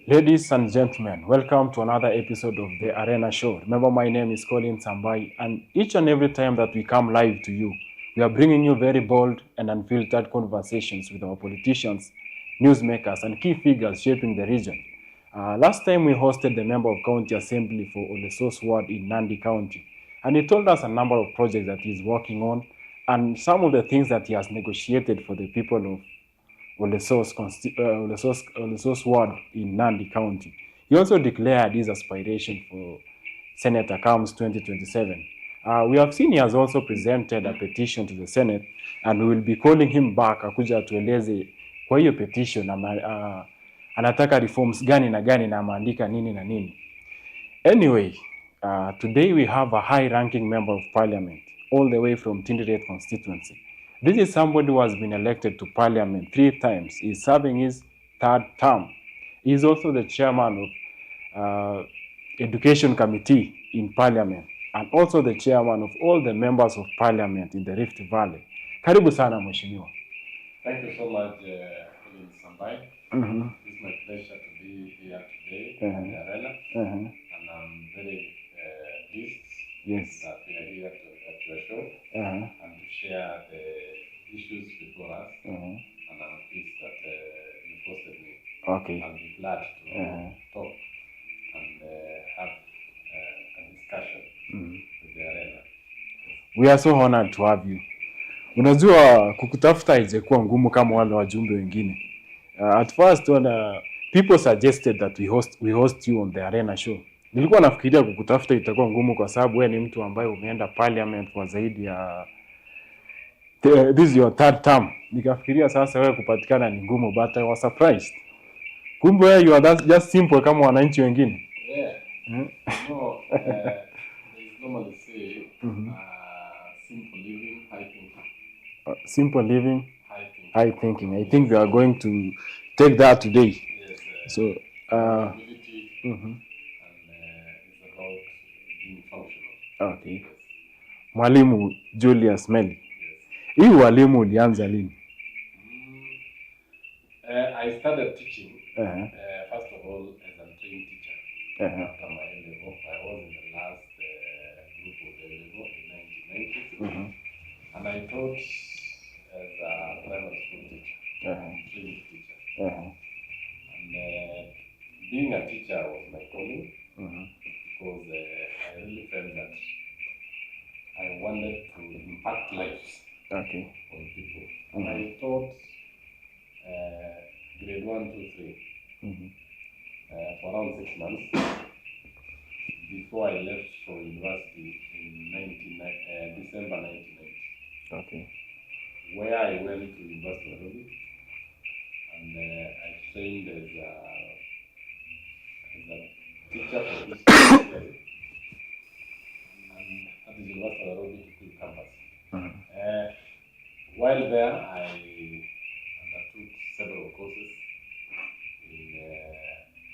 Ladies and gentlemen, welcome to another episode of the Arena Show. Remember, my name is Colin Sambai, and each and every time that we come live to you, we are bringing you very bold and unfiltered conversations with our politicians, newsmakers, and key figures shaping the region. Last time we hosted the member of County Assembly for Olesos Ward in Nandi County, and he told us a number of projects that he's working on and some of the things that he has negotiated for the people of Olesos ward in Nandi County. He also declared his aspiration for Senator comes 2027. We have seen he has also presented a petition to the Senate, and we will be calling him back akuja atueleze kwa hiyo petition anataka reforms gani na ameandika nini na nini. Anyway, today we have a high-ranking member of parliament all the way from Tindiret constituency. This is somebody who has been elected to parliament 3 times. He's serving his 3rd term. He's also the chairman of education committee in parliament and also the chairman of all the members of parliament in the Rift Valley. Karibu sana mheshimiwa. Thank you so much, Hon Sambai. It's my pleasure to be here today in the arena, and I'm very pleased that we are here at your show and to share the issues before us. And I'm pleased that you hosted me. Okay. I'll be glad to talk and have a discussion with the arena. We are so honored to have you. Unajua kukutafuta haijakuwa ngumu kama wale wajumbe wengine. At first people suggested that we host you on the arena show. Nilikuwa nafikiria kukutafuta itakuwa ngumu kwa sababu wewe ni mtu ambaye umeenda parliament kwa zaidi ya this is your 3rd term. Nikafikiria sasa wewe kupatikana ni ngumu, but I was surprised. Kumbe you are just simple kama wananchi wengine. Yeah. No, they normally say simple living, high thinking. Simple living, high thinking. I think we are going to take that today. Yes. So, ability and it's about being functional. Okay. Yes. Mwalimu Julius Melly. Yes. Hii walimu ulianza lini? I started teaching, first of all, as a trained teacher. After my A-level, I was in the last group of A-level in 1990s. And I taught as a primary school teacher, trained teacher. And being a teacher was my calling because I really felt that I wanted to impact lives on people. And I taught grade 1, 2, 3 for around 6 months before I left for university in December 1990. Where I went to University of Nairobi and I trained as a teacher for history theory and at the University of Nairobi campus. While there, I undertook several courses in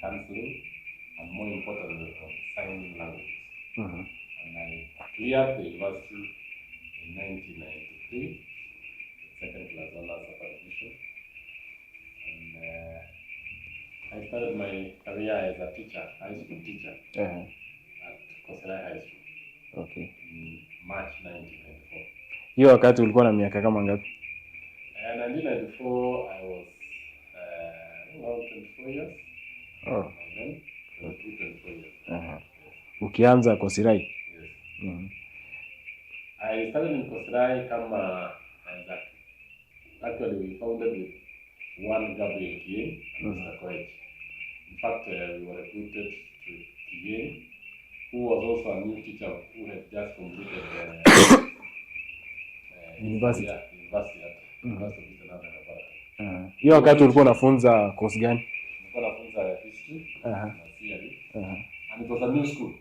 counseling and more importantly on sign languages. And I cleared the university in 1993, second class honors upper division. And I started my career as a teacher, high school teacher at Kosera High School in March 1994. Hiyo wakati ulikuwa na miaka kama ngapi? 1994 I was around 24 years. Oh. Then 24 years. Ukianza Kosirai? Yes. I started in Kosirai actually we founded with one Gabriel Kien and Mr. Koech. In fact, we were recruited to Kien, who was also a new teacher who had just completed University at University of Eastern Africa. Hiyo wakati ulikuwa unafunza course gani? Nilikuwa nafunza history na theory. And it was a new school.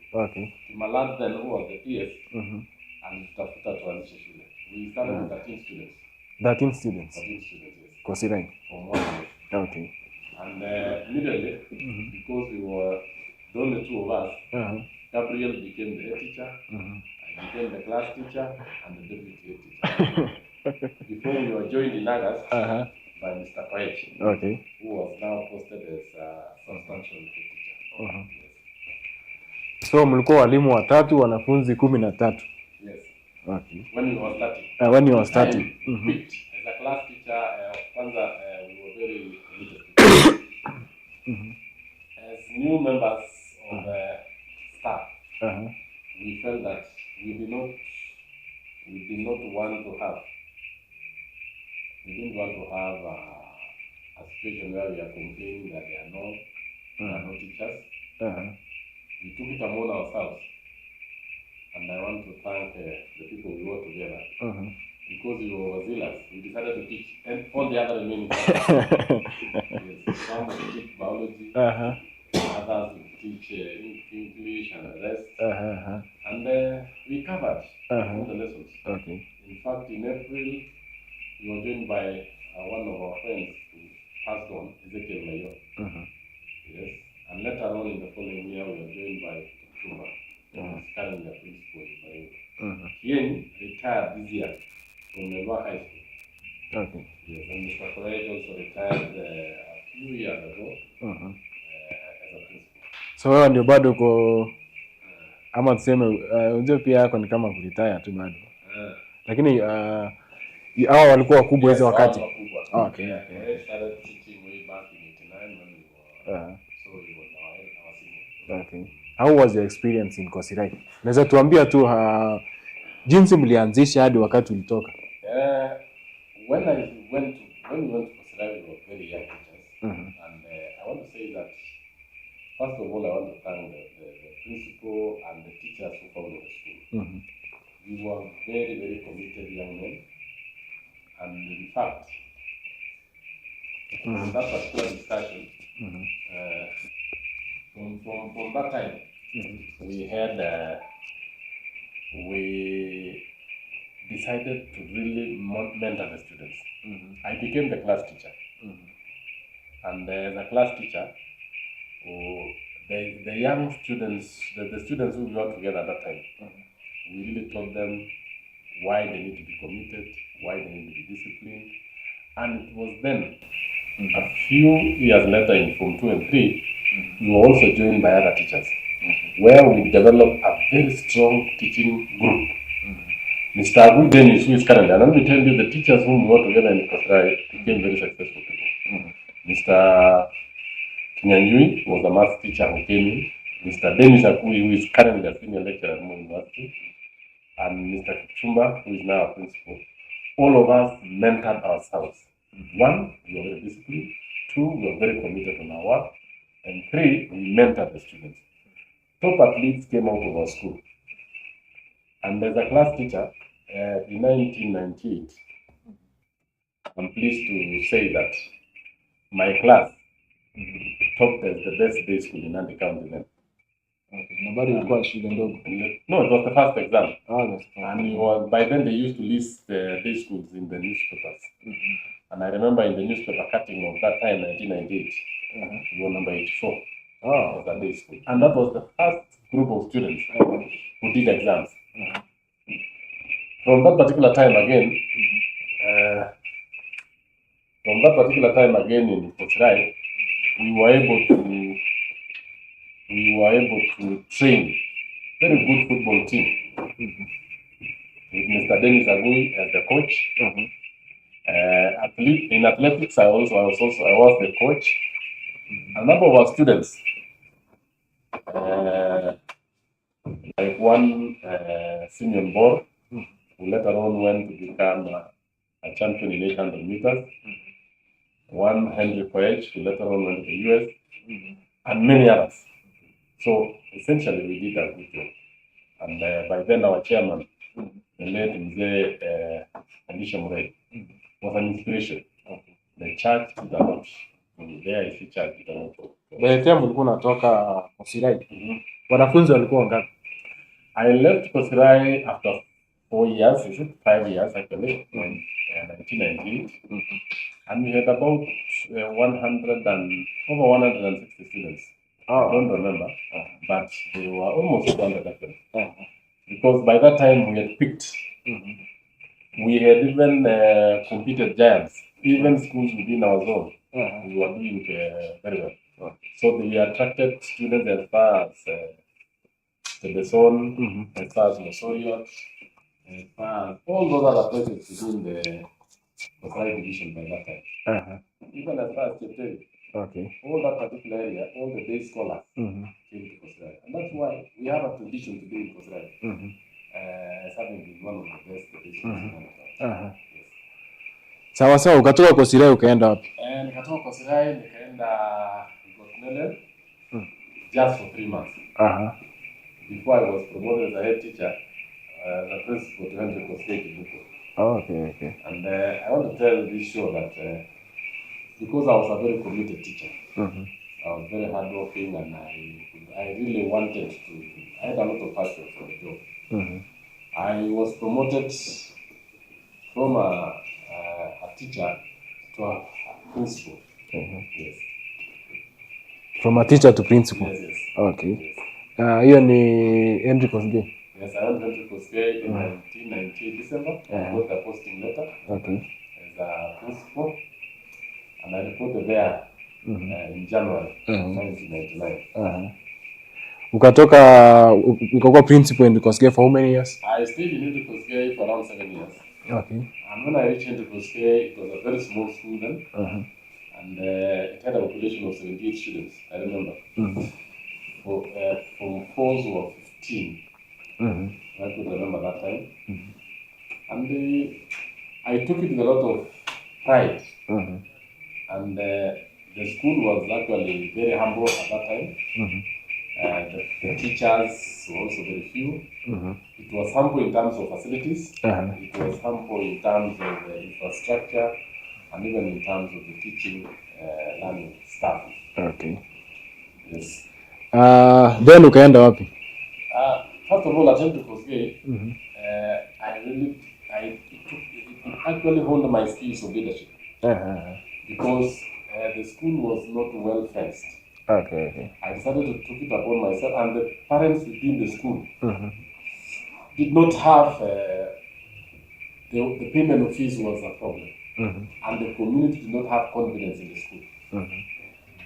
Malad then who was the PS and tutafuta tuanzishe shule. We started with 13 students. 13 students? 13 students, yes. Kosirai? From 1 year. And immediately, because we were the only 2 of us, Gabriel became the head teacher, I became the class teacher, and the deputy head teacher. Before we were joined in August, by Mr. Koech, Okay. who was now posted as substantial teacher. Yes. So mlikuwa walimu watatu, wanafunzi 13. Yes. Okay. When we were starting. When you were starting. Picked. As a class teacher, kwanza, we were very limited. As new members of staff, we felt that we didn't want to have a situation where we are complaining that there are no teachers. We took it upon ourselves, and I want to thank the people we worked together. Because we were overzealous, we decided to teach and all the other remaining subjects. Yes, some would teach biology, others would teach English and the rest. And we covered all the lessons. Okay. In fact, in April, we were joined by one of our friends who passed on, Ezekiel Mayor. Yes. And later on in the following year, we were joined by Chuma, who is currently a principal in Maringo. He retired this year from Melbourne High School. Okay. Yes, and Mr. Courage also retired a few years ago as a principal. So wewe ndio bado uko ama tuseme unajua pia yako ni kama kuretire tu bado. Lakini hao walikuwa wakubwa hizo wakati. Okay. I started teaching way back in 89 when we were so he was our senior. Okay. How was your experience in Kosirai? Naweza tuambia tu jinsi mlianzisha hadi wakati ulitoka. When we went to Kosirai, we were very young teachers. And I want to say that first of all, I want to thank the principal and the teachers who founded the school. We were very, very committed young men. And in fact, in that particular discussion, from that time, we decided to really mentor the students. I became the class teacher. And as a class teacher, the young students, the students who we were together at that time, we really taught them why they need to be committed, why they need to be disciplined. And it was then, a few years later in Form 2 and 3, we were also joined by other teachers, where we developed a very strong teaching group. Mr. Abu Dennis, who is currently, and let me tell you, the teachers whom we were together in Kosirai became very successful people. Mr. Kinyanjui was a math teacher who came in. Mr. Dennis Akui, who is currently a senior lecturer at Moi University, and Mr. Kichumba, who is now a principal. All of us mentored ourselves. One, we were very disciplined. Two, we were very committed on our work. And three, we mentored the students. Top athletes came out of our school. And as a class teacher, in 1998, I'm pleased to say that my class topped as the best day school in Nandi County then. Okay. Nobody required shule ndogo. No, it was the first exam. That's and by then they used to list the day schools in the newspapers. And I remember in the newspaper cutting of that time, 1998, we were number 84 as a day school. And that was the first group of students who did exams. From that particular time again, in Kosirai, we were able to train very good football team with Mr. Dennis Agui as the coach. In athletics, I was the coach. A number of our students, like one Simeon Bor, who later on went to become a champion in 800 meters. One Henry Koech, who later on went to the US, and many others. So essentially, we did a good job. And by then, our chairman, the late Mzee Elisha Murray, was an inspiration. The church did a lot. There is the church did a lot. By the time ulikuwa unatoka Kosirai, wanafunzi walikuwa wangapi? I left Kosirai after 4 years, 5 years actually, in 1998. And we had about over 160 students. I don't remember, but they were almost 200 actually. Because by that time we had picked, we had even competed giants even schools within our zone, we were doing very well. So we attracted students as far as Tebeson, as far as Mosoriot, as far as all those other places within the Kosrae division by that time. Even as far as Chepteri. Okay. All that particular area, all the day scholars came to Kosrae. And that's why we have a tradition today in Kosrae as having been one of the best traditions in Canada. Sawa sawa, ukatoka Kosirai ukaenda wapi? Nikatoka Kosirai nikaenda Gotnele just for 3 months. Before I was promoted as a head teacher, the principal to Henry Kosrae. Okay. And I want to tell this show that because I was a very committed teacher, I was very hardworking, and I really wanted to. I had a lot of passion for the job. I was promoted from a teacher to a principal. Yes. From a teacher to principal. Yes. Okay. Hiyo ni Henry Kosrae. Yes, I went to Kosrae in 1990 December. I got a posting letter. Okay. As a principal, and I reported there in January 1999. Ukatoka ukakuwa principal in Kosrae for how many years? I stayed in Kosrae for around 7 years. Okay. And when I reached Kosrae, it was a very small school then. And it had a population of 78 students, I remember. From 4 to 15. I could remember that time. And I took it with a lot of pride. And the school was actually very humble at that time. The teachers were also very few. It was humble in terms of facilities. It was humble in terms of the infrastructure, and even in terms of the teaching, learning staff. Okay. Yes. Then ukaenda wapi? First of all, at Henry Kosrae, it actually honed my skills of leadership. Because the school was not well fenced. Okay. I decided to take it upon myself, and the parents within the school did not have the payment of fees was a problem, and the community did not have confidence in the school.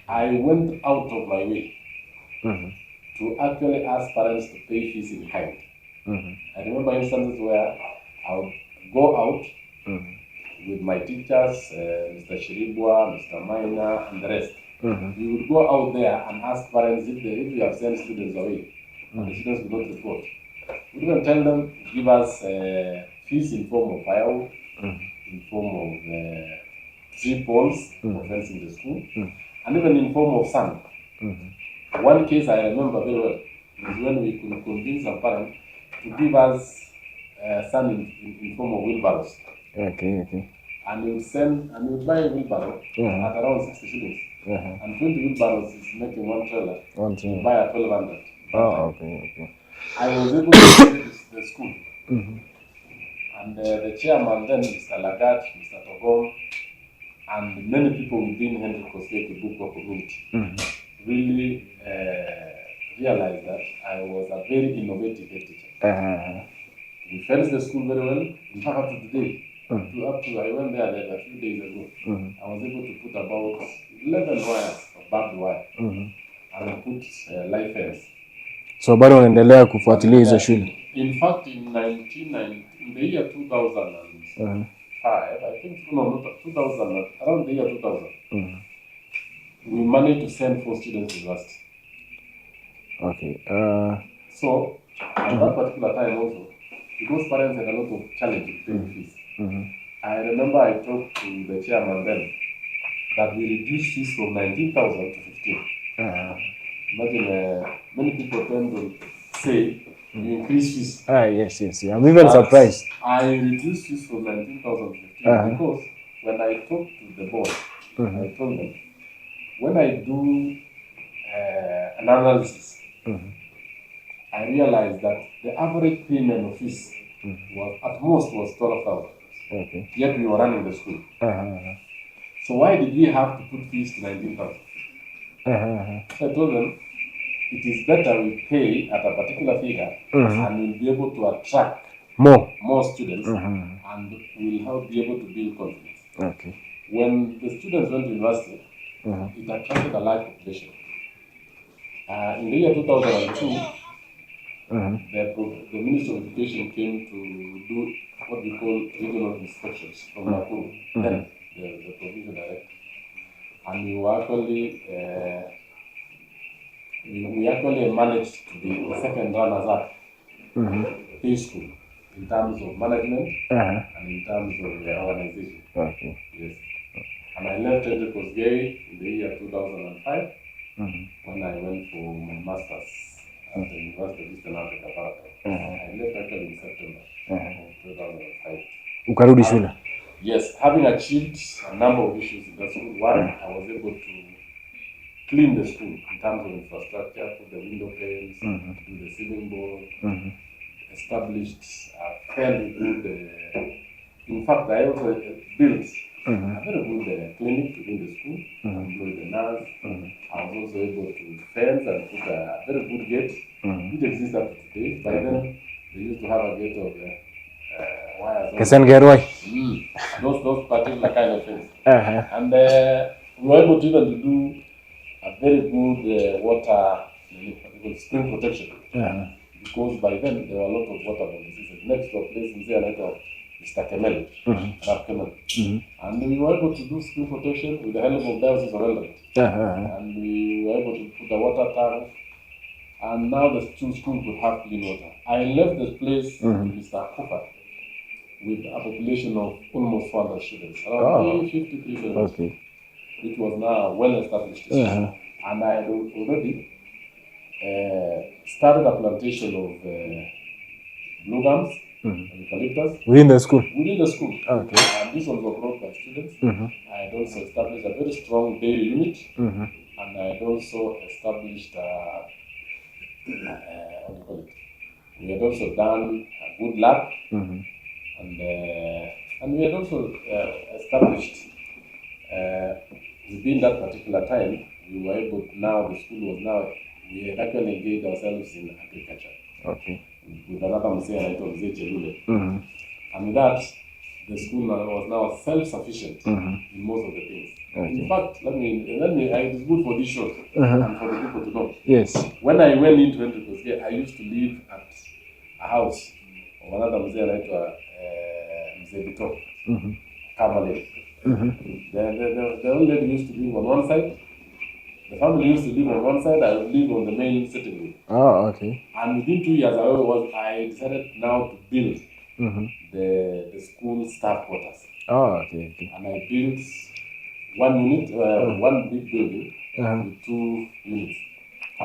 I went out of my way to actually ask parents to pay fees in kind. I remember instances where I would go out with my teachers, Mr. Shiribwa, Mr. Maina, and the rest. We would go out there and ask parents if we have sent students away, and the students would not report. We would even tell them to give us fees in form of firewood, in form of tree poles for fencing the school, and even in form of sand. One case I remember very well is when we could convince a parent to give us sand in form of wheelbarrows. Okay. And we would buy a wheelbarrow at around 60 shillings. And 20 wheelbarrows is making one trailer. You buy at 1,200. Okay. I was able to visit the school. And the chairman then, Mr. Lagat, Mr. Togom, and many people within Henry Kosrae Kibukwa community really realized that I was a very innovative head teacher. We fenced the school very well. In fact, up to today, I went there a few days ago. I was able to put about 11 wires of barbed wire and I put live fence. So bado unaendelea kufuatilia hizo shule? In fact, in the year 2005, I think, no, 2000, around the year 2000, we managed to send 4 students to university. Okay. So, at that particular time also, because parents had a lot of challenges paying fees, I remember I talked to the chairman then that we reduced fees from 19,000 to 15. Imagine many people tend to say you increase fees. Yes. I'm even surprised. I reduced fees from 19,000 to 15 because when I talked to the board, I told them, when I do an analysis, I realized that the average payment of fees was at most was 12,000. Okay. Yet we were running the school. So why did we have to put fees to 19,000? So I told them, it is better we pay at a particular figure and we'll be able to attract more students and we'll be able to build confidence. Okay. when the students went to university, it attracted a large population. In the year 2002, the Ministry of Education came to do what we call regional inspections from Nakuru, then the provincial director. And we actually managed to be the second runners-up peaceful in terms of management and in terms of the organization. Okay. Yes. And I left Tindiret in the year 2005 when I went for my master's at the University of Eastern Africa, Barato. I left actually in September of 2005. Ukarudi shule? Yes, having achieved a number of issues in the school. One, I was able to clean the school in terms of infrastructure, put the window panes, do the ceiling board, established a fairly good. In fact, I also built a very good clinic within the school, employed a nurse. I was also able to fence and put a very good gate, which exists up to today. By then, they used to have a gate of wires. Those particular kind of things. And we were able to even do a very good water spring protection. Because by then there were a lot of waterborne diseases. Next to a place in Tindiret, Mr. Kemel, and we were able to do spring protection with the help of diocese of Eldoret. And we were able to put a water tank, and now the school could have clean water. I left this place to Mr. Cooper with a population of almost 400 students, around 53 students, which was now well established. And I had already started a plantation of blue gums, eucalyptus. Within the school? Within the school. Okay. And this was brought by students. I had also established a very strong dairy unit. And I had also established what do you call it? We had also done a good lab. And we had also established within that particular time, we were able now, the school was now, we had actually engaged ourselves in agriculture. Okay. With another Mzee Mzee Chelule. And with that, the school was now self-sufficient in most of the things. In fact, it's good for this show and for the people to know. Yes. When I went into Tindiret, I used to live at a house of another Mzee Mzee Bito, Cavalier. The old lady used to live on one side. The family used to live on one side. I would live on the main sitting room. Oh, okay. And within 2 years, I decided now to build the school staff quarters. Oh, okay. And I built one unit, one big building with 2 units.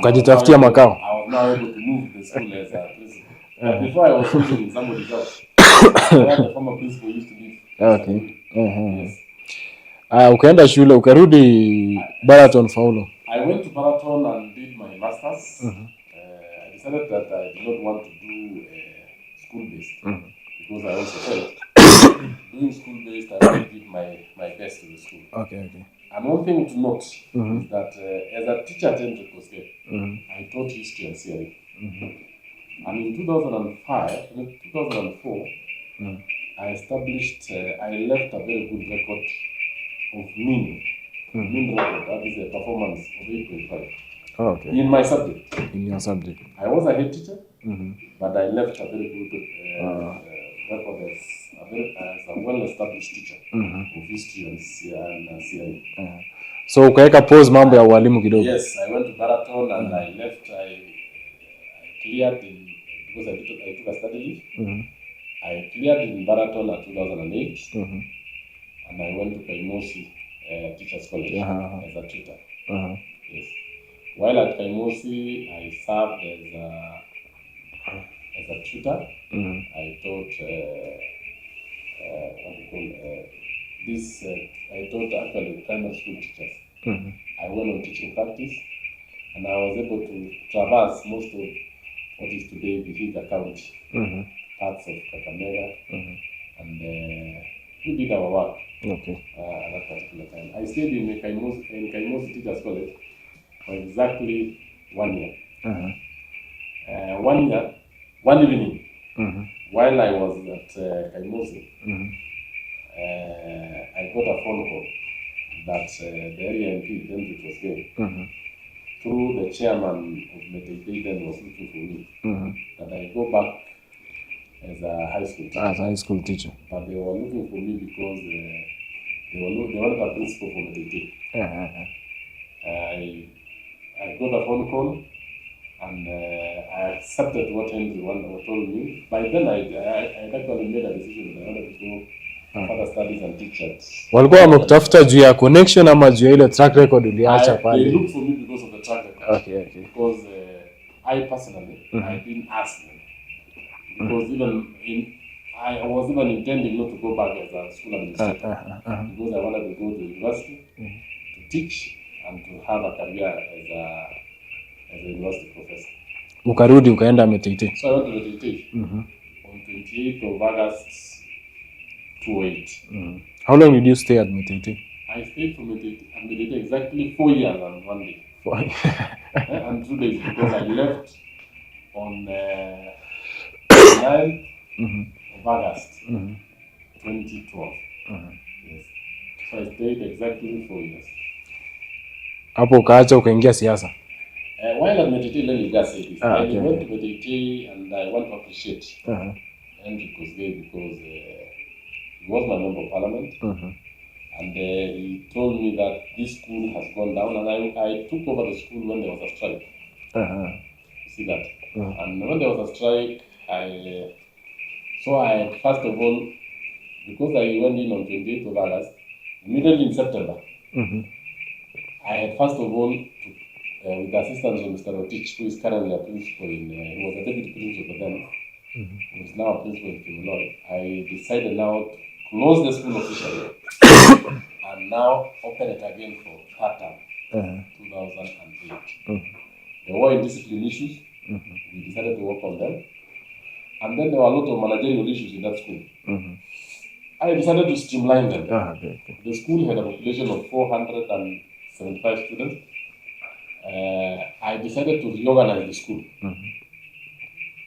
Ukajitafutia makao. I was now able to move the school as a principal. But before I was living in somebody's house. Where the former principal used to live. Okay. Yes. Ukaenda shule, ukarudi Baraton Faulo. I went to Baraton and did my master's. I decided that I did not want to do school-based because I also felt doing school-based, I want to give my best to the school. Okay. And one thing to note is that as a teacher at Tindiret, I taught history and theory. And in 2004, I left a very good record of mean record, that is a performance of 8.5. Oh, okay. In my subject. In your subject. I was a head teacher, but I left a very good record as a well-established teacher of history and theory. So ukaweka pause mambo ya walimu kidogo. Yes, I went to Baraton and I left. I cleared because I took a study leave. I cleared in Baraton at 2008, and I went to Kaimosi Teachers College as a tutor. Yes. While at Kaimosi, I served as a tutor. I taught I taught actually primary school teachers. I went on teaching practice, and I was able to traverse most of what is today Vihiga County, parts of Kakamega, and we did our work. Okay. At that particular time, I stayed in Kaimosi Teachers College for exactly 1 year. 1 year, one evening, while I was at Kaimosi, I got a phone call that the area MP, Tindiret, was there. Through the chairman of Metete then was looking for me. That I go back as a high school teacher. As a high school teacher. But they were looking for me because they wanted a principal for Metete. I got a phone call and I accepted what Henry told me. By then I actually made a decision that I wanted to go further studies and teach at. Walikuwa wamekutafuta juu ya connection ama juu ya ile track record uliacha pale? They looked for me because of the track record. Okay. Because I personally, I didn't ask them. Because I was even intending not to go back as a school administrator. Because I wanted to go to university to teach and to have a career as a university professor. Ukarudi ukaenda Metete. So I went to Metete on 28th of August 2008. How long did you stay at Metete? I stayed for Metete exactly 4 years and 1 day. And 2 days because I left on 9th of August 2012. Yes. So I stayed exactly 4 years. Hapo ukaacha ukaingia siasa? While at Metete, let me just say this. I went to Metete and I want to appreciate Henry Kosgei because he was my member of parliament. And he told me that this school has gone down, and I took over the school when there was a strike. You see that? And when there was a strike, I first of all, because I went in on 28th of August, immediately in September, I had first of all, with the assistance of Mr. Rotich, who is currently a principal he was a deputy principal then, who is now a principal in Kimiloi, I decided now to close the school officially and now open it again for third term, 2008. There were indiscipline issues. We decided to work on them. And then there were a lot of managerial issues in that school. I decided to streamline them. The school had a population of 475 students. I decided to reorganize the school.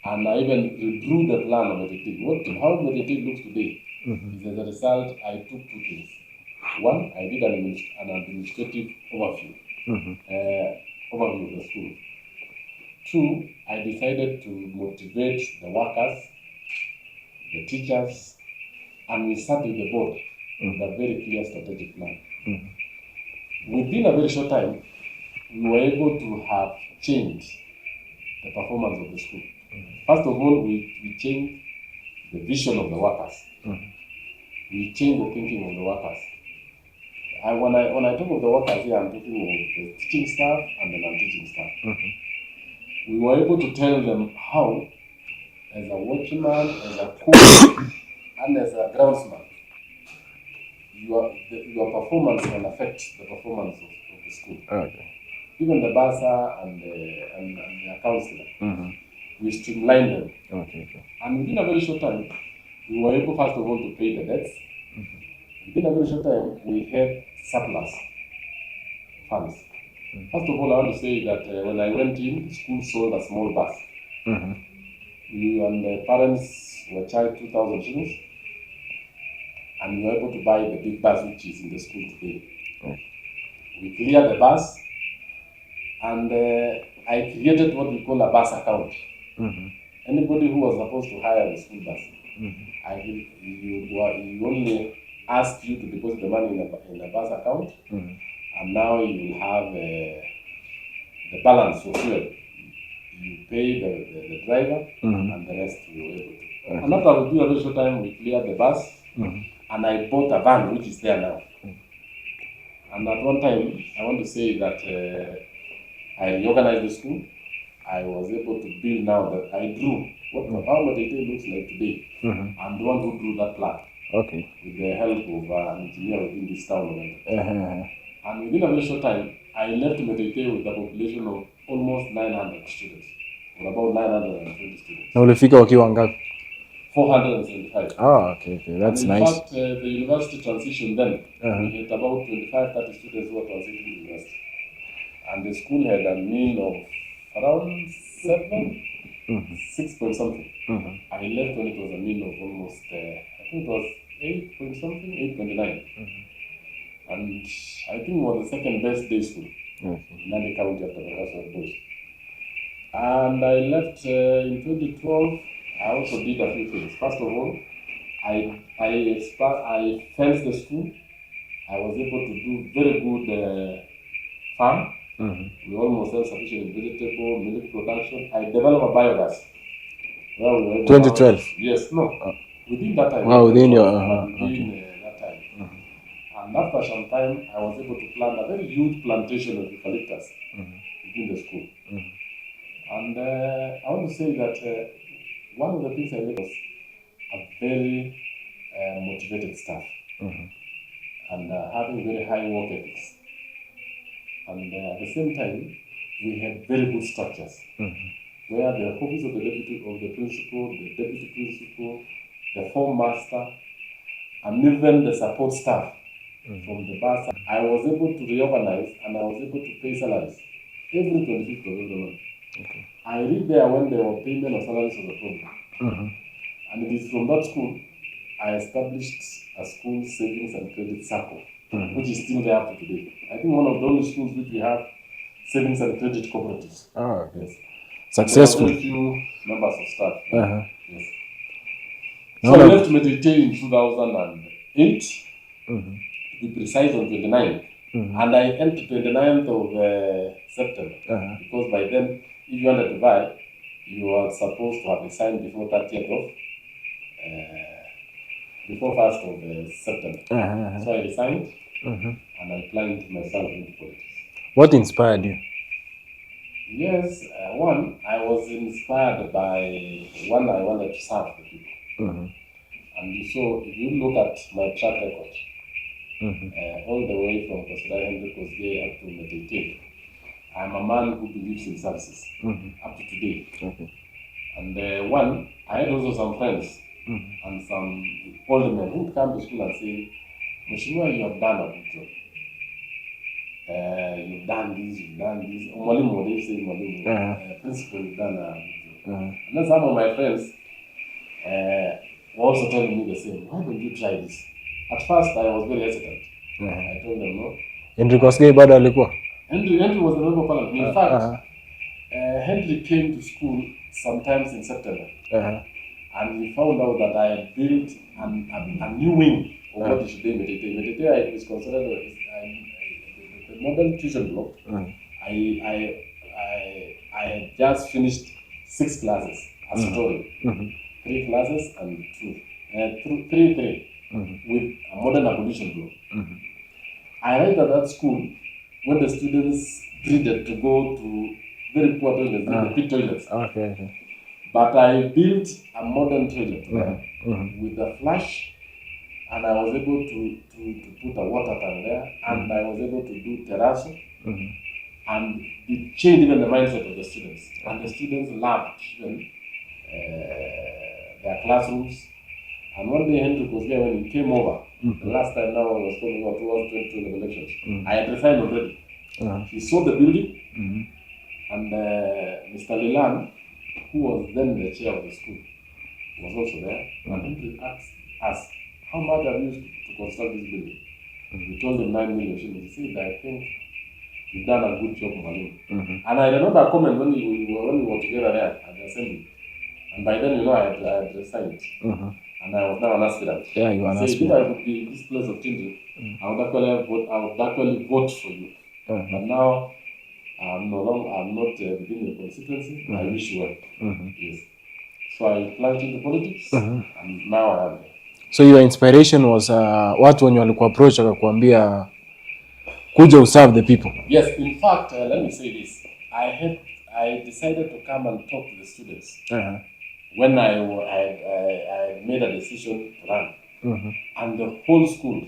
And I even redrew the plan of Metete. How Metete looks today is as a result, I took two things. One, I did an administrative overview of the school. Two, I decided to motivate the workers, the teachers, and we sat with the board with a very clear strategic plan. Within a very short time, we were able to have changed the performance of the school. First of all, we changed the vision of the workers. We changed the thinking of the workers. When I talk of the workers here, I'm talking of the teaching staff and the non-teaching staff. We were able to tell them how, as a watchman, as a cook, and as a groundsman, your performance can affect the performance of the school. Even the bursar and the counselor, we streamlined them. And within a very short time, we were able, first of all, to pay the debts. Within a very short time, we had surplus funds. First of all, I want to say that when I went in, the school sold a small bus. We and the parents were charged 2,000 shillings, and we were able to buy the big bus which is in the school today. We cleared the bus, and I created what we call a bus account. Anybody who was supposed to hire the school bus, you only ask you to deposit the money in a bus account, and now you will have the balance for fuel. You pay the driver, and the rest you will able to. And after we do a very short time, we cleared the bus, and I bought a van which is there now. And at one time, I want to say that I reorganized the school. I was able to build now that I drew how Metete looks like today. I'm the one who drew that plan. With the help of an engineer within this town. And within a very short time, I left Metete with a population of almost 900 students, or about 920 students. Na ulifika wakiwa ngapi? 475. That's in nice. In fact, the university transition then, we had about 25-30 students who were transiting to university. And the school had a mean of around 6 point something. I left when it was a mean of almost, I think it was 8 point something, 8.9. And I think it was the second best day school in Nandi County after the National Boys. And I left in 2012. I also did a few things. First of all, I fenced the school. I was able to do very good farm. We almost self-sufficient in vegetable, milk production. I developed a biogas. Well, we were 2012? Yes, no. Within that time. Wow, within your... within that time. And after some time, I was able to plant a very huge plantation of eucalyptus within the school. And I want to say that one of the things I made was a very motivated staff and having very high work ethics. And at the same time, we had very good structures where the office of the principal, the deputy principal, the form master, and even the support staff from the bus, I was able to reorganize and I was able to pay salaries every 25th of every month. I read there when there were payment of salaries was a problem. And it is from that school I established a school savings and credit circle, which is still there up to today. I think one of the only schools which we have savings and credit cooperatives. Yes. Successful. There are very few members of staff. Yes. So I left Mediterranean in 2008, to be precise on 29th. And I entered 29th of September, because by then, if you wanted to buy, you are supposed to have resigned before 30th of, before 1st of September. So I resigned, and I plunged myself into politics. What inspired you? Yes, one, I was inspired by one, I wanted to serve the people. And so, if you look at my track record, all the way from President Henry Kosgei up to Meditated, I'm a man who believes in services up to today. And one, I had also some friends and some older men who would come to school and say, Mheshimiwa, you have done a good job. You've done this, you've done this. Mwalimu, they say Mwalimu. Principal, you've done a good job. And then some of my friends were also telling me the same. Why don't you try this? At first, I was very hesitant. I told them no. Henry Kosgei bado alikuwa? Henry was the member of parliament. In fact, Henry came to school sometimes in September. And he found out that I had built a new wing of what is today Mediterranean. Mediterranean is considered the modern tuition block. I had just finished 6 classes as a story. 3 classes and 3 with a modern abolition block. I read at that school when the students dreaded to go to very poor toilets, the pit toilets. But I built a modern toilet with a flush, and I was able to put a water tank there, and I was able to do terrazzo, and it changed even the mindset of the students. And the students loved even their classrooms. And one day Henry Kosgei, when he came over, the last time now I was talking about 2012 elections, I had resigned already. He saw the building, and Mr. Leland, who was then the chair of the school, was also there. And Henry asked us, how much have you used to construct this building? We told him 9 million shillings. He said, I think you've done a good job, Mwalimu. And I remember a comment when we were together there at the assembly. And by then, I had resigned. And I was now an aspirant. Yeah, you were an aspirant. If I would be in this place of Tindiret, I would actually vote for you. But now, I'm not within the constituency. I wish you well. Yes. So I plunged into politics, and now I am. So your inspiration was watu wenye walikuwa approach akakwambia kuja userve the people. Yes, in fact, let me say this. I decided to come and talk to the students when I made a decision to run. And the whole school,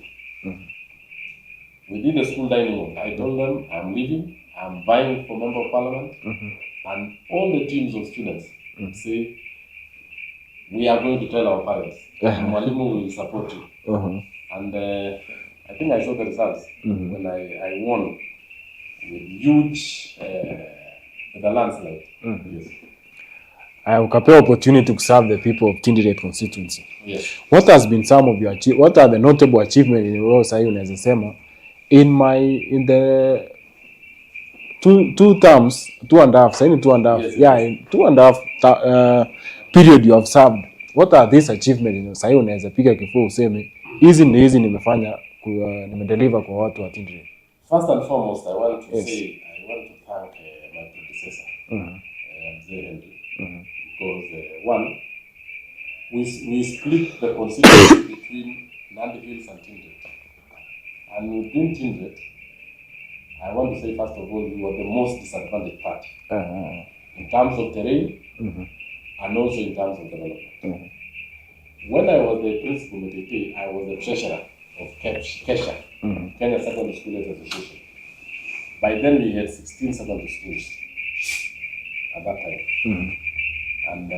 we did the school dining hall. I told them I'm leaving, I'm vying for member of parliament, and all the teams of students say, we are going to tell our parents, Mwalimu will support you. And I think I saw the results when I won with huge, with a landslide. Yes. ukapewa opportunity to serve the people of Tindiret constituency. Yes. What has been some of your what are the notable achievements in roles sasa unaweza sema in the two terms, 2.5, sasa ni 2.5. Yes, yeah, yes. in 2.5 period you have served. What are these achievements sasa unaweza piga kifua useme hizi nimefanya nimedeliver kwa watu wa Tindiret? First and foremost, I want to Yes. thank my predecessor, Mzee Henry, because one, we split the constituency between Nandi Hills and Tindiret, and within Tindiret, I want to say first of all, we were the most disadvantaged party in terms of terrain and also in terms of development. When I was the principal metete, I was the treasurer of Kesha, Kenya Secondary School Association. By then we had 16 secondary schools at that time. And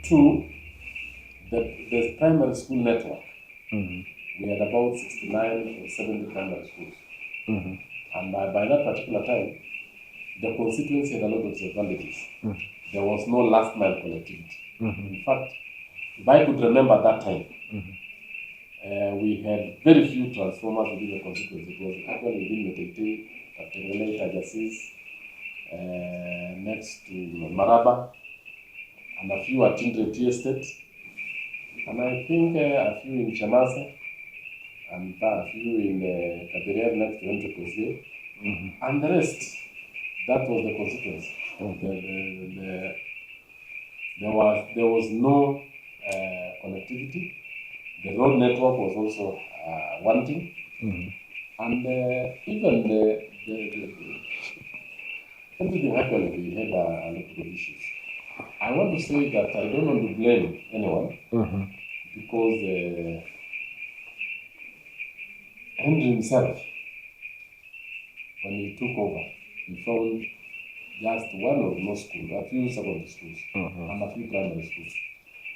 two, the primary school network, we had about 69 or 70 primary schools. And by that particular time, the constituency had a lot of disadvantages. There was no last mile connectivity. In fact, if I could remember that time, we had very few transformers within the constituency. It was actually within Metete, Tindiret, Tajasis, next to Maraba, and a few at Tindiret Estate, and I think a few in Chamasa, and a few in Kabiria next to Entrepreneur, and the rest. That was the constituency. There was no connectivity. The road network was also wanting, and even everything actually we had a lot of issues. I want to say that I don't want to blame anyone because Henry himself, when he took over, he found just one or no school, a few secondary schools, and a few primary schools.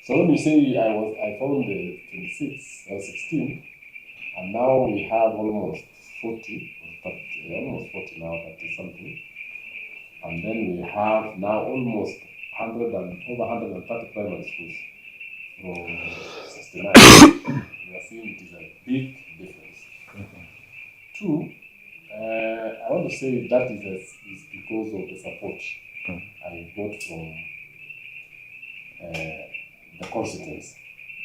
So when you say I found 26 or 16, and now we have almost 40, almost 40 now, 30 something, and then we have now almost 100 and over 130 primary schools from 69. We are seeing it is a big difference. Two, I want to say that is because of the support I got from the constituency.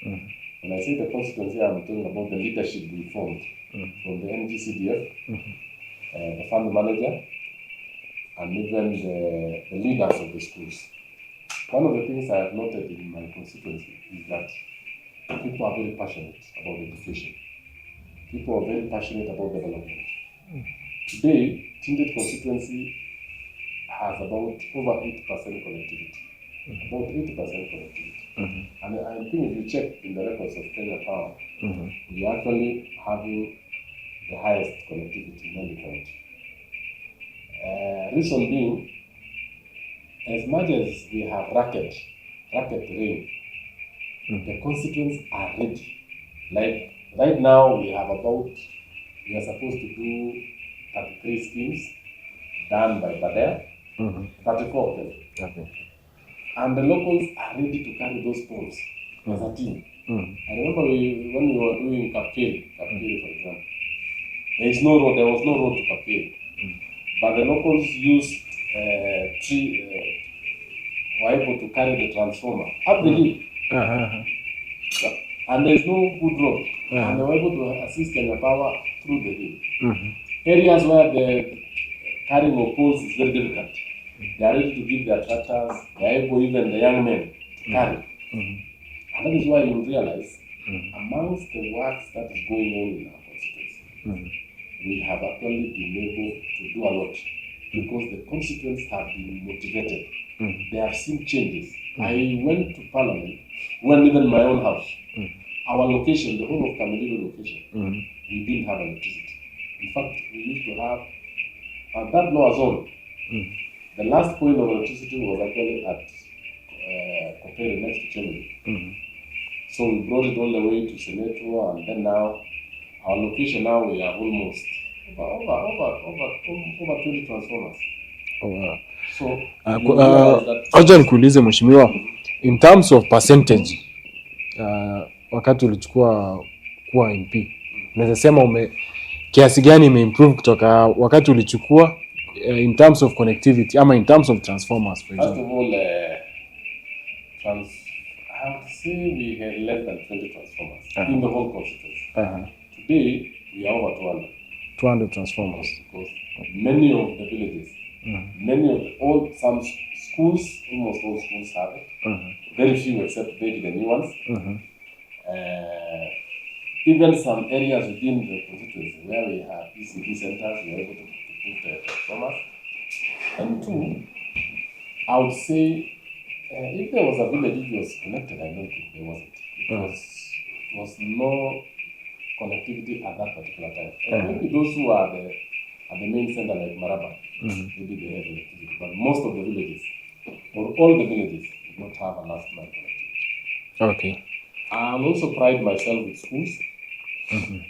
When I say the constituency, I'm talking about the leadership we formed from the NGCDF, the fund manager, and even the leaders of the schools. One of the things I have noted in my constituency is that people are very passionate about education. People are very passionate about development. Today, Tindiret constituency has about over 8% connectivity. About 80% connectivity. And I think if you check in the records of Kenya Power, we are actually having the highest connectivity in Nandi County. Reason being, as much as we have rapid rain, the constituents are ready. Like right now, we are supposed to do 33 schemes done by Badea, 34 of them. Okay. And the locals are ready to carry those poles as a team. I remember when we were doing Kapkeli, for example, there was no road to Kapkeli. But the locals used were able to carry the transformer up the hill. And there is no good road. And they were able to assist Kenya Power through the hill. Areas where the carrying of poles is very difficult. They are ready to give their tractors, they are able, even the young men, to carry. And that is why you realize, amongst the works that is going on in our constituency, we have actually been able to do a lot because the constituents have been motivated. They have seen changes. I went to Parliament when even my own house, our location, the whole of Kamelilo location, we didn't have electricity. In fact, we used to have, at that lower zone, the last point of electricity was actually at Kopere next to Chemeli. So we brought it all the way to Seneto, and then now, our location now, we have almost over 20 transformers. Oh, wow. So you realize that acha nikuulize mheshimiwa, in terms of percentage, wakati ulichukua kuwa MP, unaweza sema kiasi gani imeimprove kutoka wakati ulichukua, in terms of connectivity ama in terms of transformers for First example? of all, I would say we had less than 20 transformers in the whole constituency. Today, we are over 200. 200 transformers. Because many of the villages, some schools, almost all schools have it. Very few except maybe the new ones. Even some areas within the constituency where we have ECD centers, we are able to put transformers. And two, I would say, if there was a village which was connected, I don't think there wasn't. It was no connectivity at that particular time. Maybe those who are at the main center like Maraba, maybe they have electricity. But most of the villages, or all the villages, did not have a last mile connectivity. Okay. I also pride myself with schools.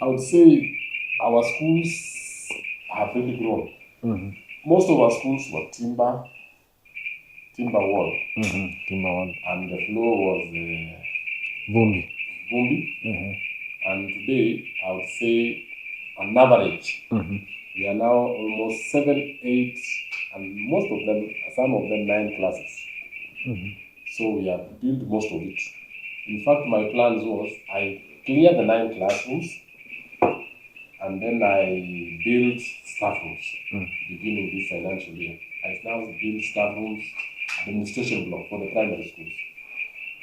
I would say our schools have really grown. Most of our schools were timber wall. Timber wall. And the floor was Vumbi. And today, I would say, on average, we are now almost 7, 8, and most of them, some of them 9 classes. So we have built most of it. In fact, my plans was I clear the 9 classrooms, and then I build staff rooms beginning this financial year. I now build staff rooms, administration block for the primary schools.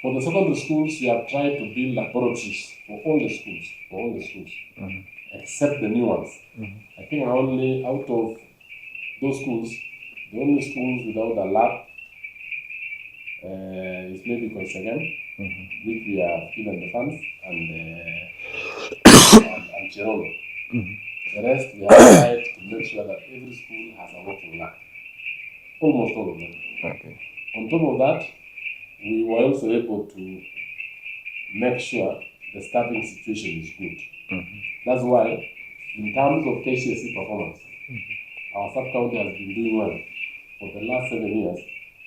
For the secondary schools, we have tried to build laboratories for all the schools, except the new ones. I think only out of those schools, the only schools without a lab is maybe Koisagan, which we have given the funds, and Cherolo. The rest, we have tried to make sure that every school has a working lab. Almost all of them. Okay. On top of that, we were also able to make sure the staffing situation is good. That's why, in terms of KCSE performance, our sub-county has been doing well. For the last 7 years,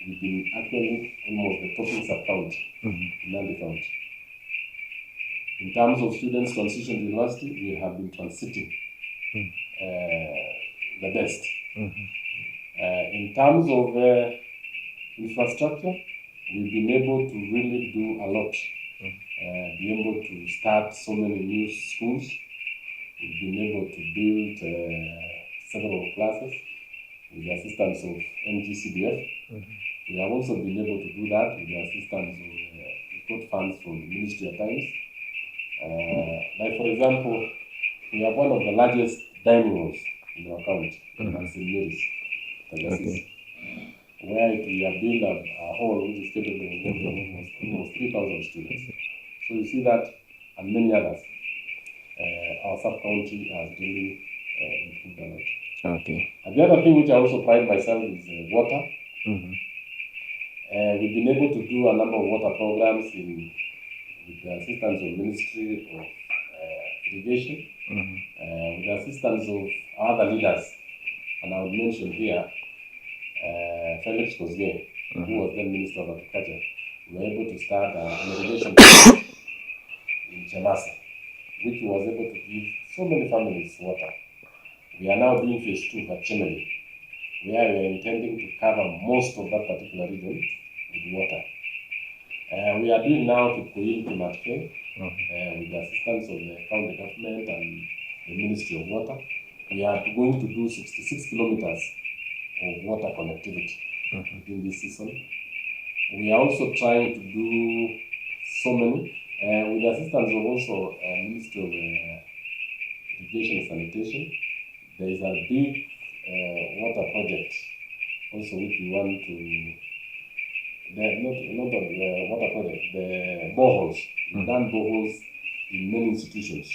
we've been actually almost the topping sub-county in Nandi County. In terms of students transition to university, we have been transiting the best. In terms of infrastructure, we've been able to really do a lot. Be able to start so many new schools. We've been able to build several classes with the assistance of NGCDF. We have also been able to do that with the assistance of we got funds from the Ministry at times. Like for example, we have one of the largest dining halls in our county, in St. Mary's, where we have built a hall which is capable of almost 3,000 students. So you see that, and many others, our sub-county has really improved a lot. Okay. And the other thing which I also pride myself is water. We've been able to do a number of water programs with the assistance of Ministry of Irrigation, with the assistance of other leaders. And I would mention here Felix Kosgei, who was then Minister of Agriculture. We were able to start an irrigation project in Chemasa, which was able to give so many families water. We are now doing phase 2 at Chemeli, where we are intending to cover most of that particular region with water. We are doing now Kipkoil to Matke, with the assistance of the county government and the Ministry of Water. We are going to do 66 kilometers of water connectivity within this season. We are also trying to do so many, with the assistance of also Ministry of Irrigation and Sanitation. There is a big water project also which we want to, not the water project, the boreholes. We've done boreholes in many institutions.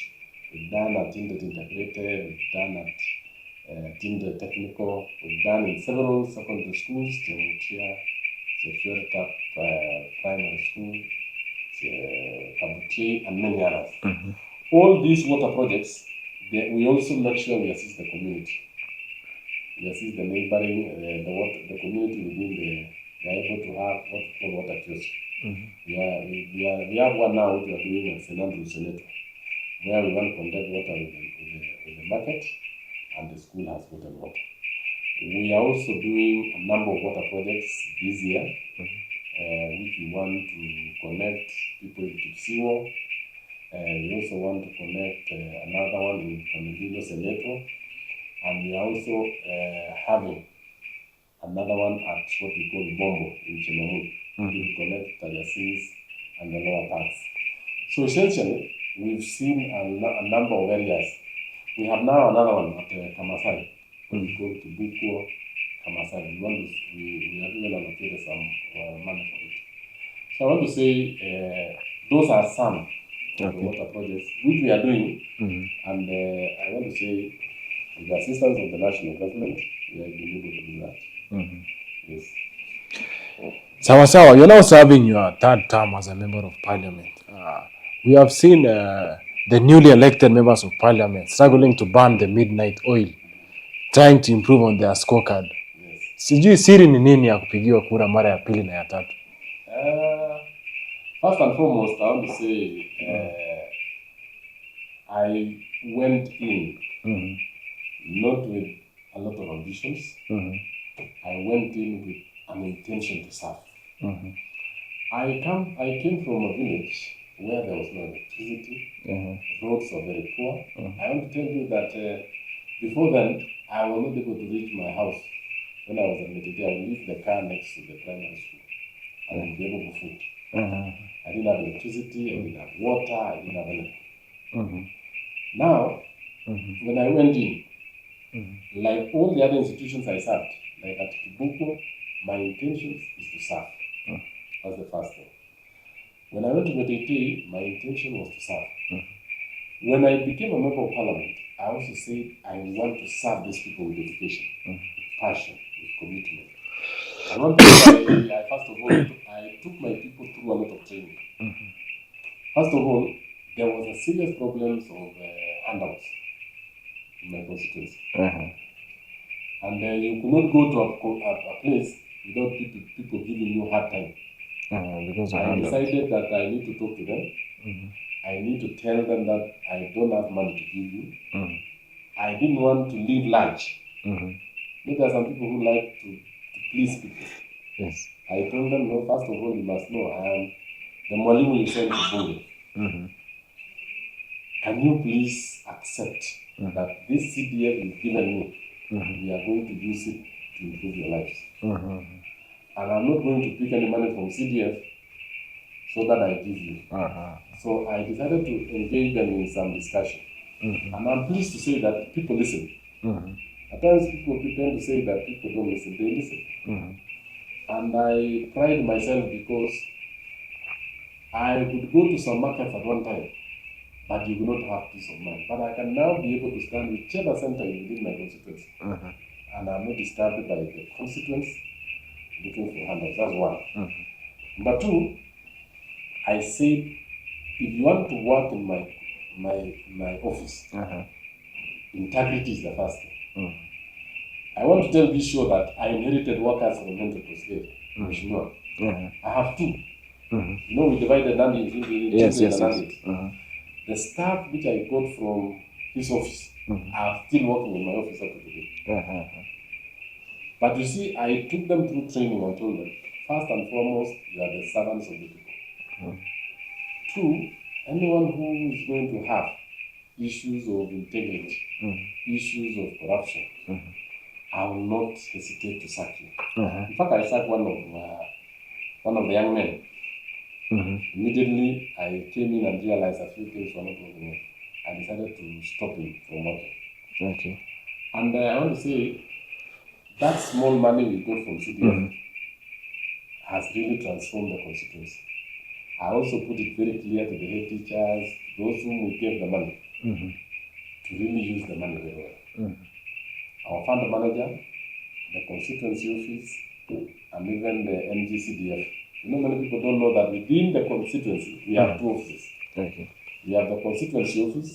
We've done at Tindiret Integrated, we've done at Tindiret Technical, we've done in several secondary schools, Tindiret, Sefuerta Primary School, Kabuki, and many others. All these water projects, we also make sure we assist the community. we assist the neighboring, the community within they are able to have what we call water kiosk. We have one now which we are doing at St. Andrews Senator, where we want to conduct water with the market, and the school has gotten water. We are also doing a number of water projects this year, which we want to connect people to seawall. We also want to connect another one in Camigino Senator, and we are also having another one at what we call Bombo in Chemamu. We will connect Tajasis and the lower parts. So essentially, we've seen a number of areas. We have now another one at Kamasai, what we call Kibuko Kamasai. We have even allocated some money for it. So I want to say those are some of the water projects which we are doing, and I want to say with the assistance of the national government, we have been able to do that. Yes. Sawa, you're now serving your third term as a member of parliament. We have seen the newly elected members of parliament struggling to burn the midnight oil, trying to improve on their scorecard. Yes. Sijui siri ni nini ya kupigiwa kura mara ya pili na ya tatu? First and foremost, I want to say I went in not with a lot of ambitions. I went in with an intention to serve. I came from a village where there was no electricity. Roads were very poor. I want to tell you that before then, I was not able to reach my house. When I was at Metete, I would leave the car next to the primary school. I would be able to food. I didn't have electricity, I didn't have water, I didn't have anything. Now, when I went in, like all the other institutions I served, like at Kibuko, my intention is to serve. That's the first thing. When I went to Metete, my intention was to serve. When I became a member of parliament, I also said I want to serve these people with dedication, with passion, with commitment. I want to say, first of all, I took my people through a lot of training. First of all, there was a serious problems of handouts in my constituency. And you could not go to a place without people giving you hard time. Because I decided that I need to talk to them. I need to tell them that I don't have money to give you. I didn't want to live large. There are some people who like to please people. Yes. I told them, no, first of all, you must know I am the Mwalimu you sent to Bunge. Can you please accept that this CDF you've given me, we are going to use it to improve your lives? And I'm not going to pick any money from CDF so that I give you. So I decided to engage them in some discussion. And I'm pleased to say that people listen. At times people tend to say that people don't listen. They listen. And I pride myself because I could go to some markets at one time, but you will not have peace of mind. But I can now be able to stand whichever center within my constituency. And I'm not disturbed by the constituency looking for handouts. That's one. Number two, I said, if you want to work in my office, integrity is the first thing. I want to tell this show that I inherited workers from Henry Tosgate. I have two. You know, we divided Nandi into Nandi. The staff which I got from his office are still working in my office up to today. But you see, I took them through training and told them, first and foremost, you are the servants of the people. Two, anyone who is going to have issues of integrity, issues of corruption, I will not hesitate to sack you. In fact, I sacked one of the young men. Immediately, I came in and realized a few things were not working well. I decided to stop him from working. And I want to say, that small money we got from CDF has really transformed the constituency. I also put it very clear to the head teachers, those whom we gave the money, to really use the money very well. Our fund manager, the constituency office, and even the NGCDF. You know, many people don't know that within the constituency, we have two offices. We have the constituency office,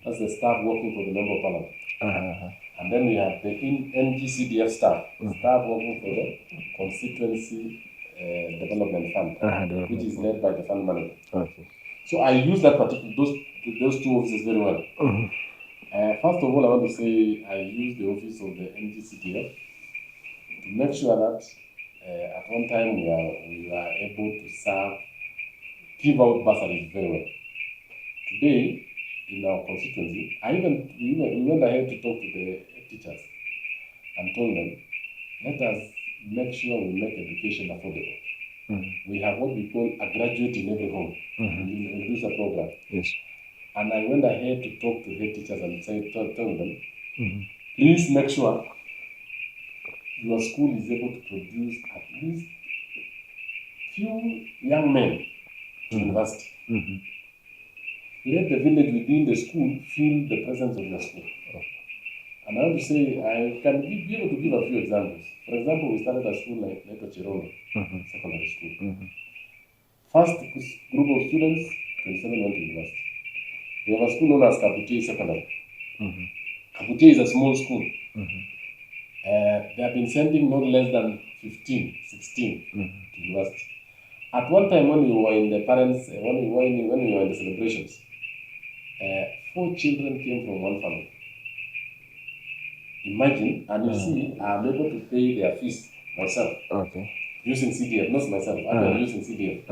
that's the staff working for the member of parliament. And then we have the NGCDF staff, staff working for the Constituency Development Fund, which is led by the fund manager. Okay. So I use that particular those two offices very well. First of all, I want to say I use the office of the NGCDF to make sure that at one time we were able to give out bursaries very well. Today, in our constituency, we went ahead to talk to the teachers and told them, let us make sure we make education affordable. We have what we call a graduate in every home. We introduce a program. Yes. And I went ahead to talk to head teachers and tell them, please make sure your school is able to produce at least few young men to university. Let the village within the school feel the presence of your school. And I want to say, I can be able to give a few examples. For example, we started a school like Chirono Secondary School. First group of students, 27 went to university. We have a school known as Kaputi Secondary. Kaputi is a small school. They have been sending not less than 15, 16 to university. At one time when we were in the parents, when we were in the celebrations, 4 children came from one family. Imagine, and you see, I'm able to pay their fees myself. Okay. Using CDF, not myself, I'm using CDF.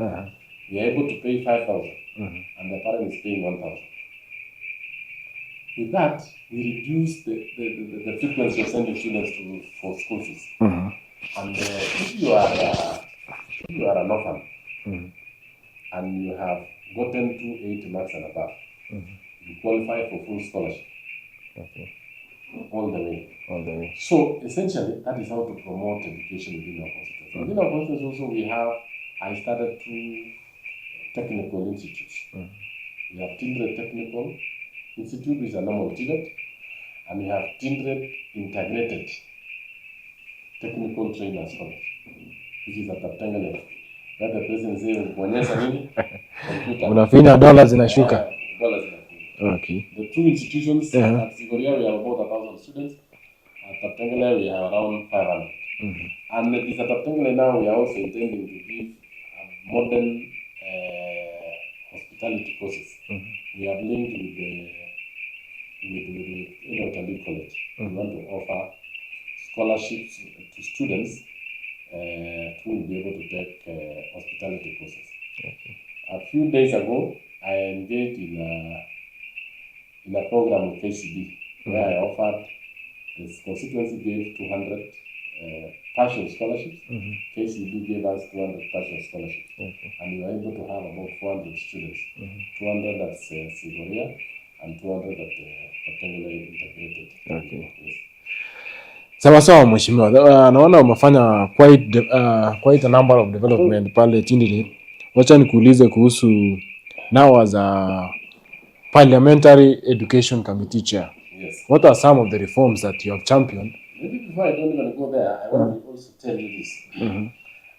We are able to pay 5,000, and the parent is paying 1,000. With that, we reduce the frequency of sending students for school fees. And if you are an orphan and you have gotten 280 marks and above, you qualify for full scholarship. Okay. All the way. All the way. So essentially, that is how to promote education within our constituency. Within our constituency also I started 2 technical institutes. We have Tindiret Technical Institute, which is a normal TVET, and we have Tindiret Integrated Technical Trainers College, which is at Tindiret. Where the president says, "Bonyesa nini? Computer." Unafinya dola zinashuka. Dollars zinashuka. Okay. The 2 institutions at Sigoria, we have about 1,000 students. At Taptengele, we have around 500. And at Taptengele now, we are also intending to give modern hospitality courses. We have linked with the College. We want to offer scholarships to students who will be able to take hospitality courses. Okay. A few days ago, I engaged in a program with KCB where I offered, the constituency gave 200 partial scholarships. KCB gave us 200 partial scholarships. And we were able to have about 400 students. 200 at Sigoria and 200 at Patengele Integrated. Okay. Yes. Sawa sawa mheshimiwa. Naona umefanya quite a number of development pale Tindiret. Wacha nikuulize kuhusu now as a Parliamentary Education Committee Chair. Yes. What are some of the reforms that you have championed? Maybe before I don't even go there, I want to also tell you this.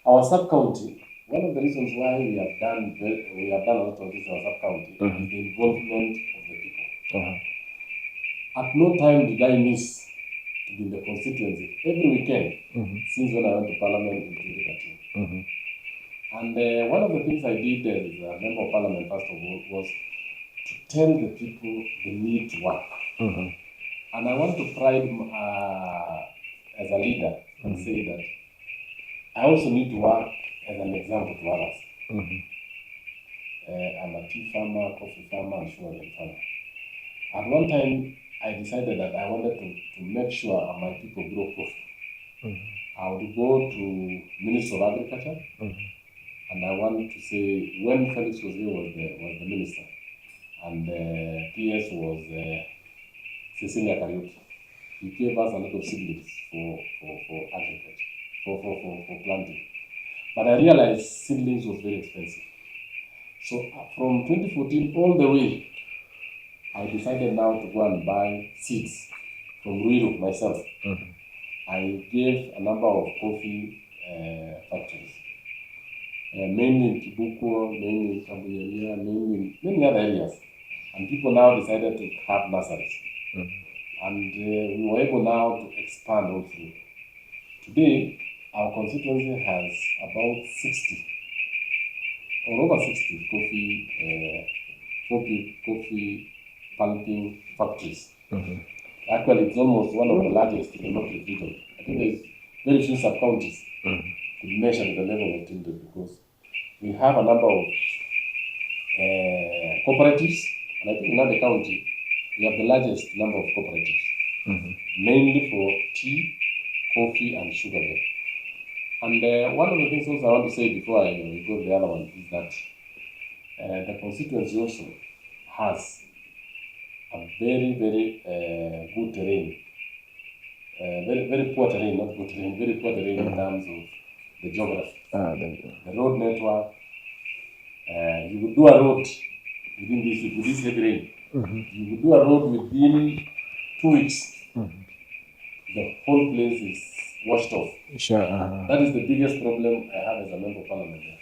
Our sub-county, one of the reasons why we have done a lot of this in our sub-county is the involvement of the people. At no time did I miss to be in the constituency every weekend since when I went to Parliament in 2013. And one of the things I did as a member of Parliament, first of all, was to tell the people the need to work. And I want to pride as a leader and say that I also need to work as an example to others. I'm a tea farmer, coffee farmer, and sugar farmer. At one time, I decided that I wanted to make sure my people grow coffee. I would go to Minister of Agriculture, and I want to say when Felix was here was the minister, and PS was Cecilia Kariuki. He gave us a lot of seedlings for agriculture, for planting. But I realized seedlings was very expensive. So from 2014 all the way, I decided now to go and buy seeds from Ruiru myself. I gave a number of coffee factories, mainly in Kibuko, mainly in Kabuyeria, mainly in many other areas. And people now decided to have nurseries. And we were able now to expand all through. Today, our constituency has about 60 or over 60 coffee pulping factories. Actually, it's almost one of the largest in the North region. I think there's very few sub-counties could measure the level of Tindiret, because we have a number of cooperatives, and I think in Nandi County, we have the largest number of cooperatives, mainly for tea, coffee, and sugar cane. And one of the things also I want to say before we go to the other one is that the constituency also has a very, very good terrain. Very poor terrain, not good terrain, very poor terrain in terms of the geography. The road network, you would do a road with this heavy rain. You would do a road within 2 weeks. The whole place is washed off. That is the biggest problem I have as a member of parliament there.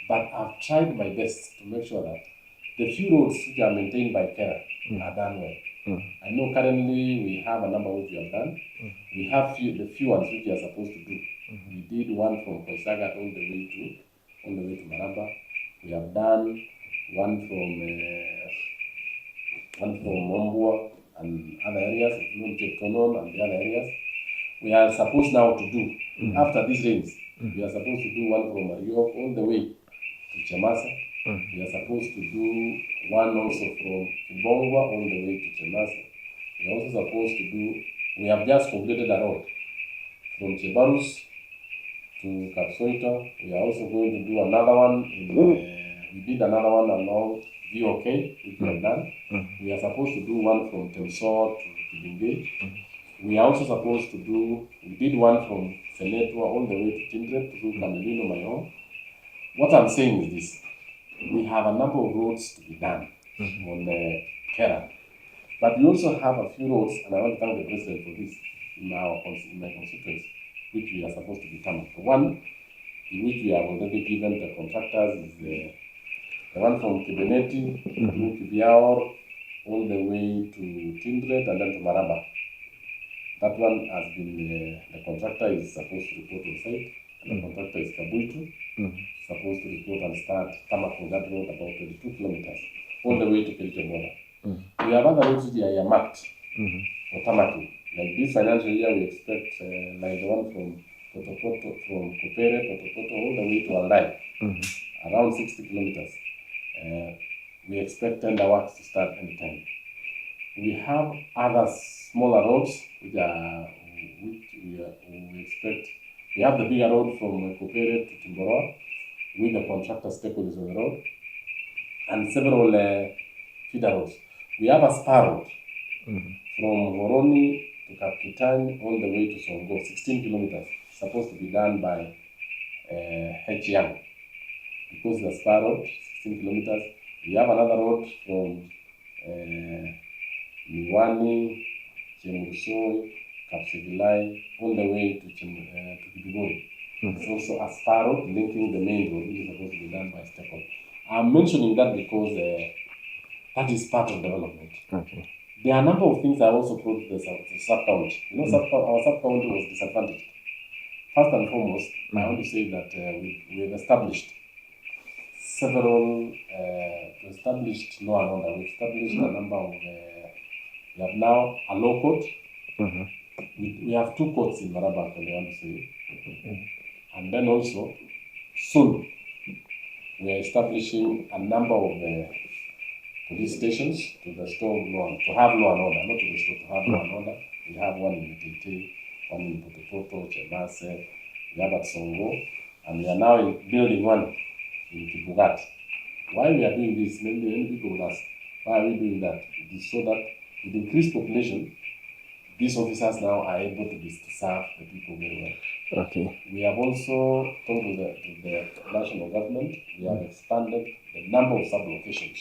But I've tried my best to make sure that the few roads which are maintained by Kera are done well. I know currently we have a number which we have done. We have the few ones which we are supposed to do. We did one from Koisagat all the way to Maraba. We have done one from Mombua and other areas, Tonon and the other areas. We are supposed now to do, after these rains, we are supposed to do one from Mariok all the way to Chemasa. We are supposed to do one also from Kibongwa all the way to Chemasa. We are also supposed to do, we have just completed a road from Chebarus to Kapsoita. We are also going to do another one. We did another one along VOK, which we have done. We are supposed to do one from Tensor to Kibinge. We are also supposed to do, we did one from Senetwa all the way to Tindiret through Camelino, my home. What I'm saying is this: we have a number of roads to be done on the Kera. But we also have a few roads, and I want to thank the President for this, in my constituency, which we are supposed to be coming. The one in which we have already given the contractors is the one from Kibineti through Kibiaor all the way to Tindiret and then to Maraba. That one has been, the contractor is supposed to report on site, and the contractor is Kabuitu, supposed to report and start tarmac on that road about 22 kilometers, all the way to Kericho border. We have other roads which are earmarked for tarmacing. Like this financial year, we expect, like the one from Potopoto, from Kopere, Potopoto, all the way to Aldai, around 60 kilometers. We expect tender works to start anytime. We have other smaller roads which we expect. We have the bigger road from Kopere to Timboroa with the contractor stakeholders on the road, and several feeder roads. We have a spar road from Horoni to Kapkitan all the way to Songo, 16 kilometers, supposed to be done by H. Young. Because the spar road, 16 kilometers. We have another road from Miwani, Chemurusoi, Kapsigilai, all the way to Kibigori. It's also a spar road linking the main road, which is supposed to be done by stakeholders. I'm mentioning that because that is part of development. There are a number of things I also brought to the sub-county. You know, our sub-county was disadvantaged. First and foremost, I want to say that we have established several, established law and order. We've established a number of, we have now a law court. We have 2 courts in Maraba, I want to say. And then also, soon, we are establishing a number of police stations to restore to have law and order, not to restore, to have law and order. We have one in Mitete, one in Potopoto, Chemase, we have at Songo, and we are now building one in Kibugat. Why we are doing this, many people will ask, why are we doing that? It is so that with increased population, these officers now are able to serve the people very well. We have also talked to the national government. We have expanded the number of sub-locations.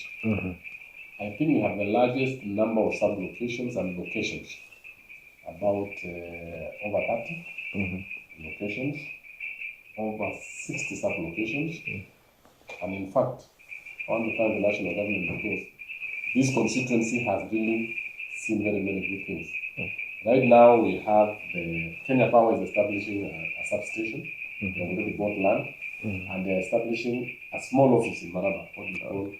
I think we have the largest number of sub-locations and locations, about over 30 locations, over 60 sub-locations. And in fact, I want to thank the national government because this constituency has really seen very many good things. Right now, we have the Kenya Power is establishing a substation. They already bought land, and they're establishing a small office in Maraba, what we call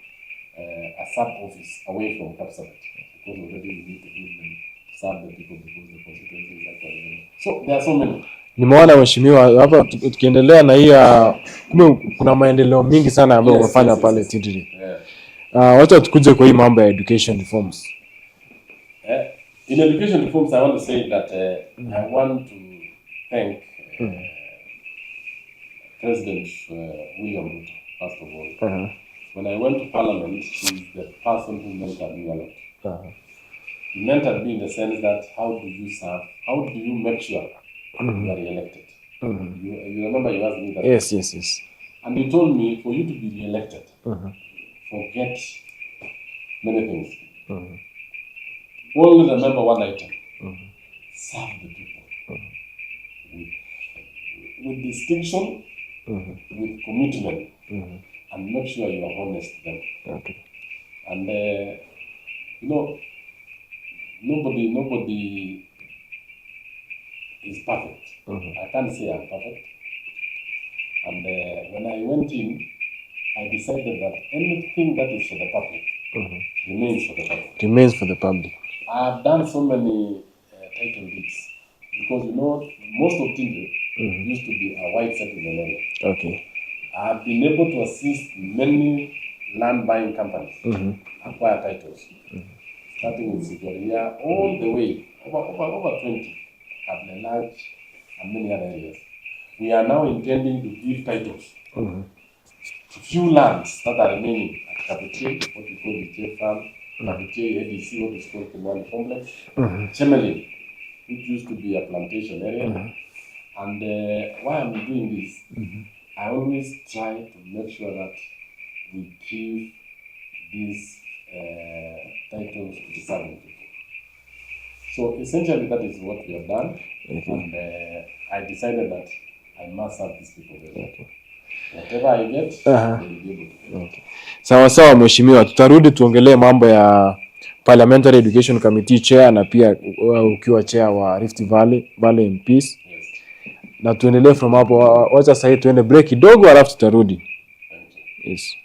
a sub-office away from Kapsabet. Because already we need to give them to serve the people because the constituency is actually. So there are so many. Nimeona mheshimiwa hapa tukiendelea na hii kuna maendeleo mingi sana ambayo umefanya pale Tindiret. Wacha tukuje kwa hii mambo ya education reforms. In education reforms, I want to say that I want to thank President William Ruto, first of all. When I went to Parliament, she's the person who mentored me a lot. He mentored me in the sense that how do you serve, how do you make sure you are re-elected? You remember you asked me that? Yes. And you told me for you to be re-elected, forget many things. Always remember one item. Serve the people. With distinction, with commitment, and make sure you are honest to them. Okay. And you know, nobody is perfect. I can't say I'm perfect. And when I went in, I decided that anything that is for the public remains for the public. Remains for the public. I've done so many title deeds because you know most of Tindiret used to be a white settlement area. Okay. I've been able to assist many land buying companies acquire titles, starting in Sigoria all the way over 20 at the large and many other areas. We are now intending to give titles to few lands that are remaining at Kapitier, what we call the J Farm, Kapitier, ADC, what is called Kimani Complex, Chemelin, which used to be a plantation area. And why I'm doing this, I always try to make sure that we give these titles to the serving people. So essentially that is what we have done. And I decided that I must serve these people well. Whatever I get, they will be able to get. Sawa mheshimiwa, tutarudi tuongelee mambo ya Parliamentary Education Committee chair na pia ukiwa chair wa Rift Valley MPs. Na tuendelee from hapo. Wacha sasa tuende break kidogo alafu tutarudi. Yes.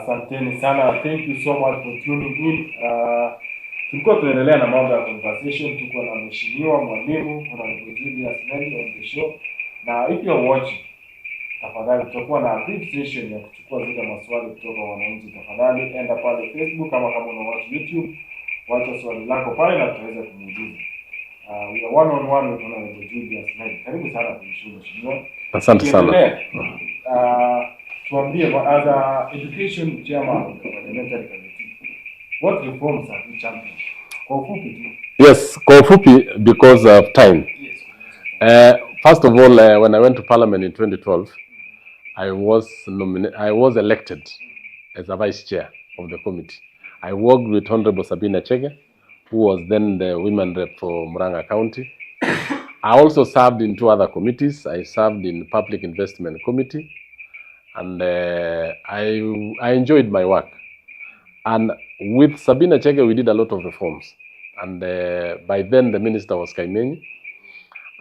Asanteni sana. Thank you so much for tuning in. Tulikuwa tunaendelea na mambo ya conversation. Tuko na mheshimiwa mwalimu Hon Julius Melly on the show. Na if you are watching, tafadhali tutakuwa na brief session ya kuchukua zile maswali kutoka wananchi. Tafadhali enda pale Facebook kama una watch YouTube, wacha swali lako pale na tutaweza kumuuliza. We are one on one with Hon Julius Melly. Karibu sana mheshimiwa. Asante sana. Tuambie, as a education chairman of the Parliamentary Committee, what reforms have you championed? Kwa ufupi tu. Yes, kwa ufupi because of time. First of all, when I went to Parliament in 2012, I was elected as a vice chair of the committee. I worked with Honorable Sabina Chege, who was then the women rep for Murang'a County. I also served in two other committees. I served in Public Investment Committee, and I enjoyed my work. And with Sabina Chege, we did a lot of reforms. And by then, the minister was Kaimeni.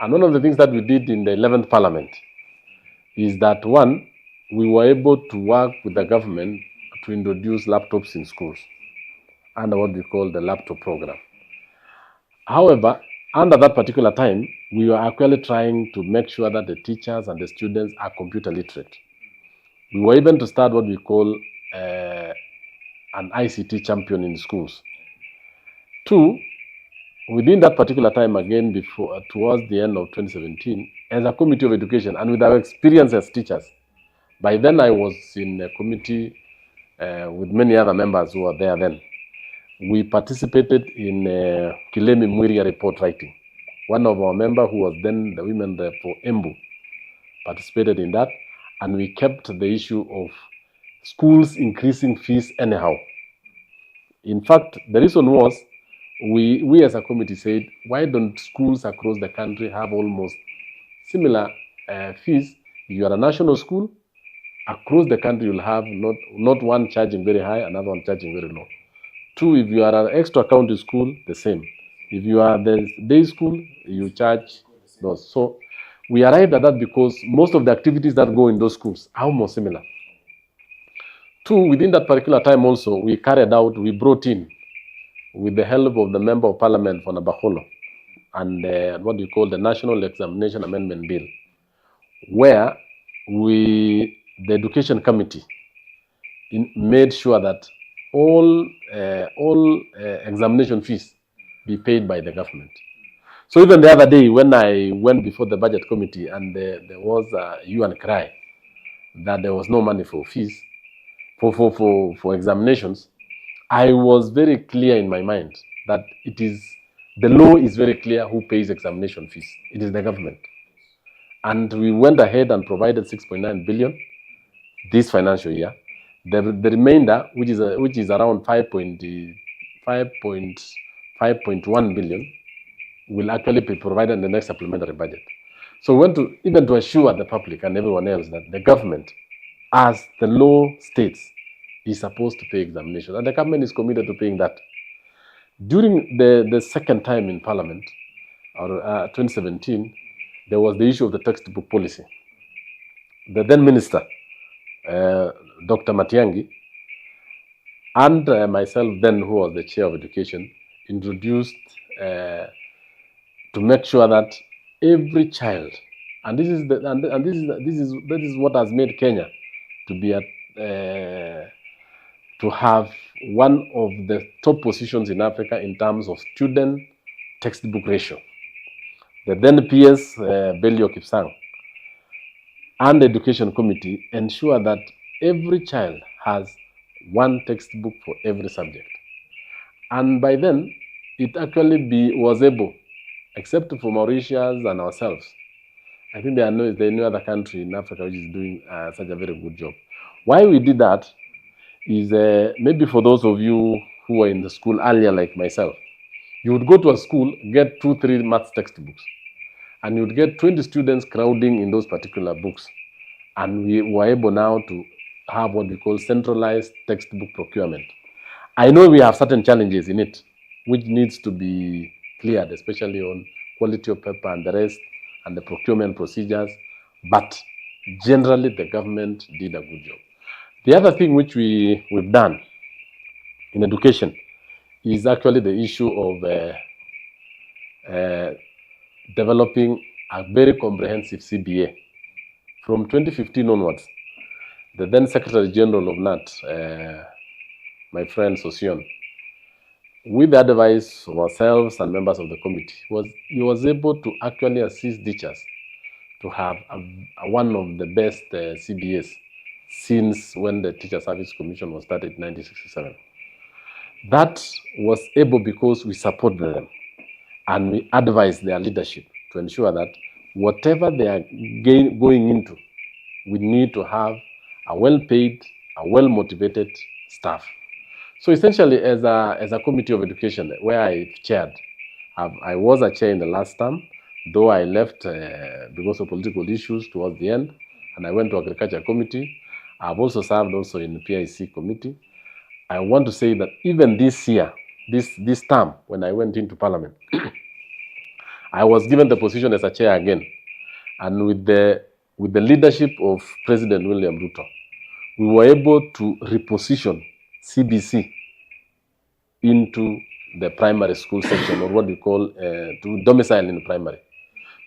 And one of the things that we did in the 11th Parliament is that, one, we were able to work with the government to introduce laptops in schools under what we call the laptop program. However, under that particular time, we were actually trying to make sure that the teachers and the students are computer literate. We were even to start what we call an ICT champion in schools. Two, within that particular time, again, towards the end of 2017, as a committee of education and with our experience as teachers, by then I was in a committee with many other members who were there then. We participated in Kilemi Mwiria report writing. One of our members, who was then the women rep for Embu, participated in that, and we kept the issue of schools increasing fees anyhow. In fact, the reason was we as a committee said, why don't schools across the country have almost similar fees? If you are a national school, across the country you'll have not one charging very high, another one charging very low. Two, if you are an extra county school, the same. If you are the day school, you charge those. So we arrived at that because most of the activities that go in those schools are almost similar. Two, within that particular time also, we brought in, with the help of the Member of Parliament for Nabaholo, and what we call the National Examination Amendment Bill, where the Education Committee made sure that all examination fees be paid by the government. So even the other day, when I went before the Budget Committee and there was a hue and cry that there was no money for fees, for examinations, I was very clear in my mind that the law is very clear who pays examination fees. It is the government. And we went ahead and provided 6.9 billion this financial year. The remainder, which is around 5.1 billion, will actually be provided in the next supplementary budget. So we want to even to assure the public and everyone else that the government, as the law states, is supposed to pay examinations, and the government is committed to paying that. During the second time in Parliament, or 2017, there was the issue of the textbook policy. The then minister, Dr. Matiang'i, and myself then, who was the chair of education, introduced to make sure that every child, and this is what has made Kenya to be to have one of the top positions in Africa in terms of student textbook ratio. The then PS Belio Kipsang and the Education Committee ensure that every child has one textbook for every subject. And by then, it actually was able, except for Mauritius and ourselves. I think there is no other country in Africa which is doing such a very good job. Why we did that is maybe for those of you who were in the school earlier like myself, you would go to a school, get 2-3 maths textbooks, and you would get 20 students crowding in those particular books. And we were able now to have what we call centralized textbook procurement. I know we have certain challenges in it, which needs to be cleared, especially on quality of paper and the rest, and the procurement procedures, but generally the government did a good job. The other thing which we've done in education is actually the issue of developing a very comprehensive CBA. From 2015 onwards, the then Secretary General of NAT, my friend Sosion, with the advice of ourselves and members of the committee, he was able to actually assist teachers to have one of the best CBAs since when the Teacher Service Commission was started in 1967. That was able because we supported them and we advised their leadership to ensure that whatever they are going into, we need to have a well-paid, a well-motivated staff. So essentially, as a committee of education, where I chaired, I was a chair in the last term, though I left because of political issues towards the end, and I went to agriculture committee. I've also served also in the PIC committee. I want to say that even this year, this term, when I went into parliament, I was given the position as a chair again, and with the leadership of President William Ruto, we were able to reposition CBC into the primary school section, or what we call to domicile in primary.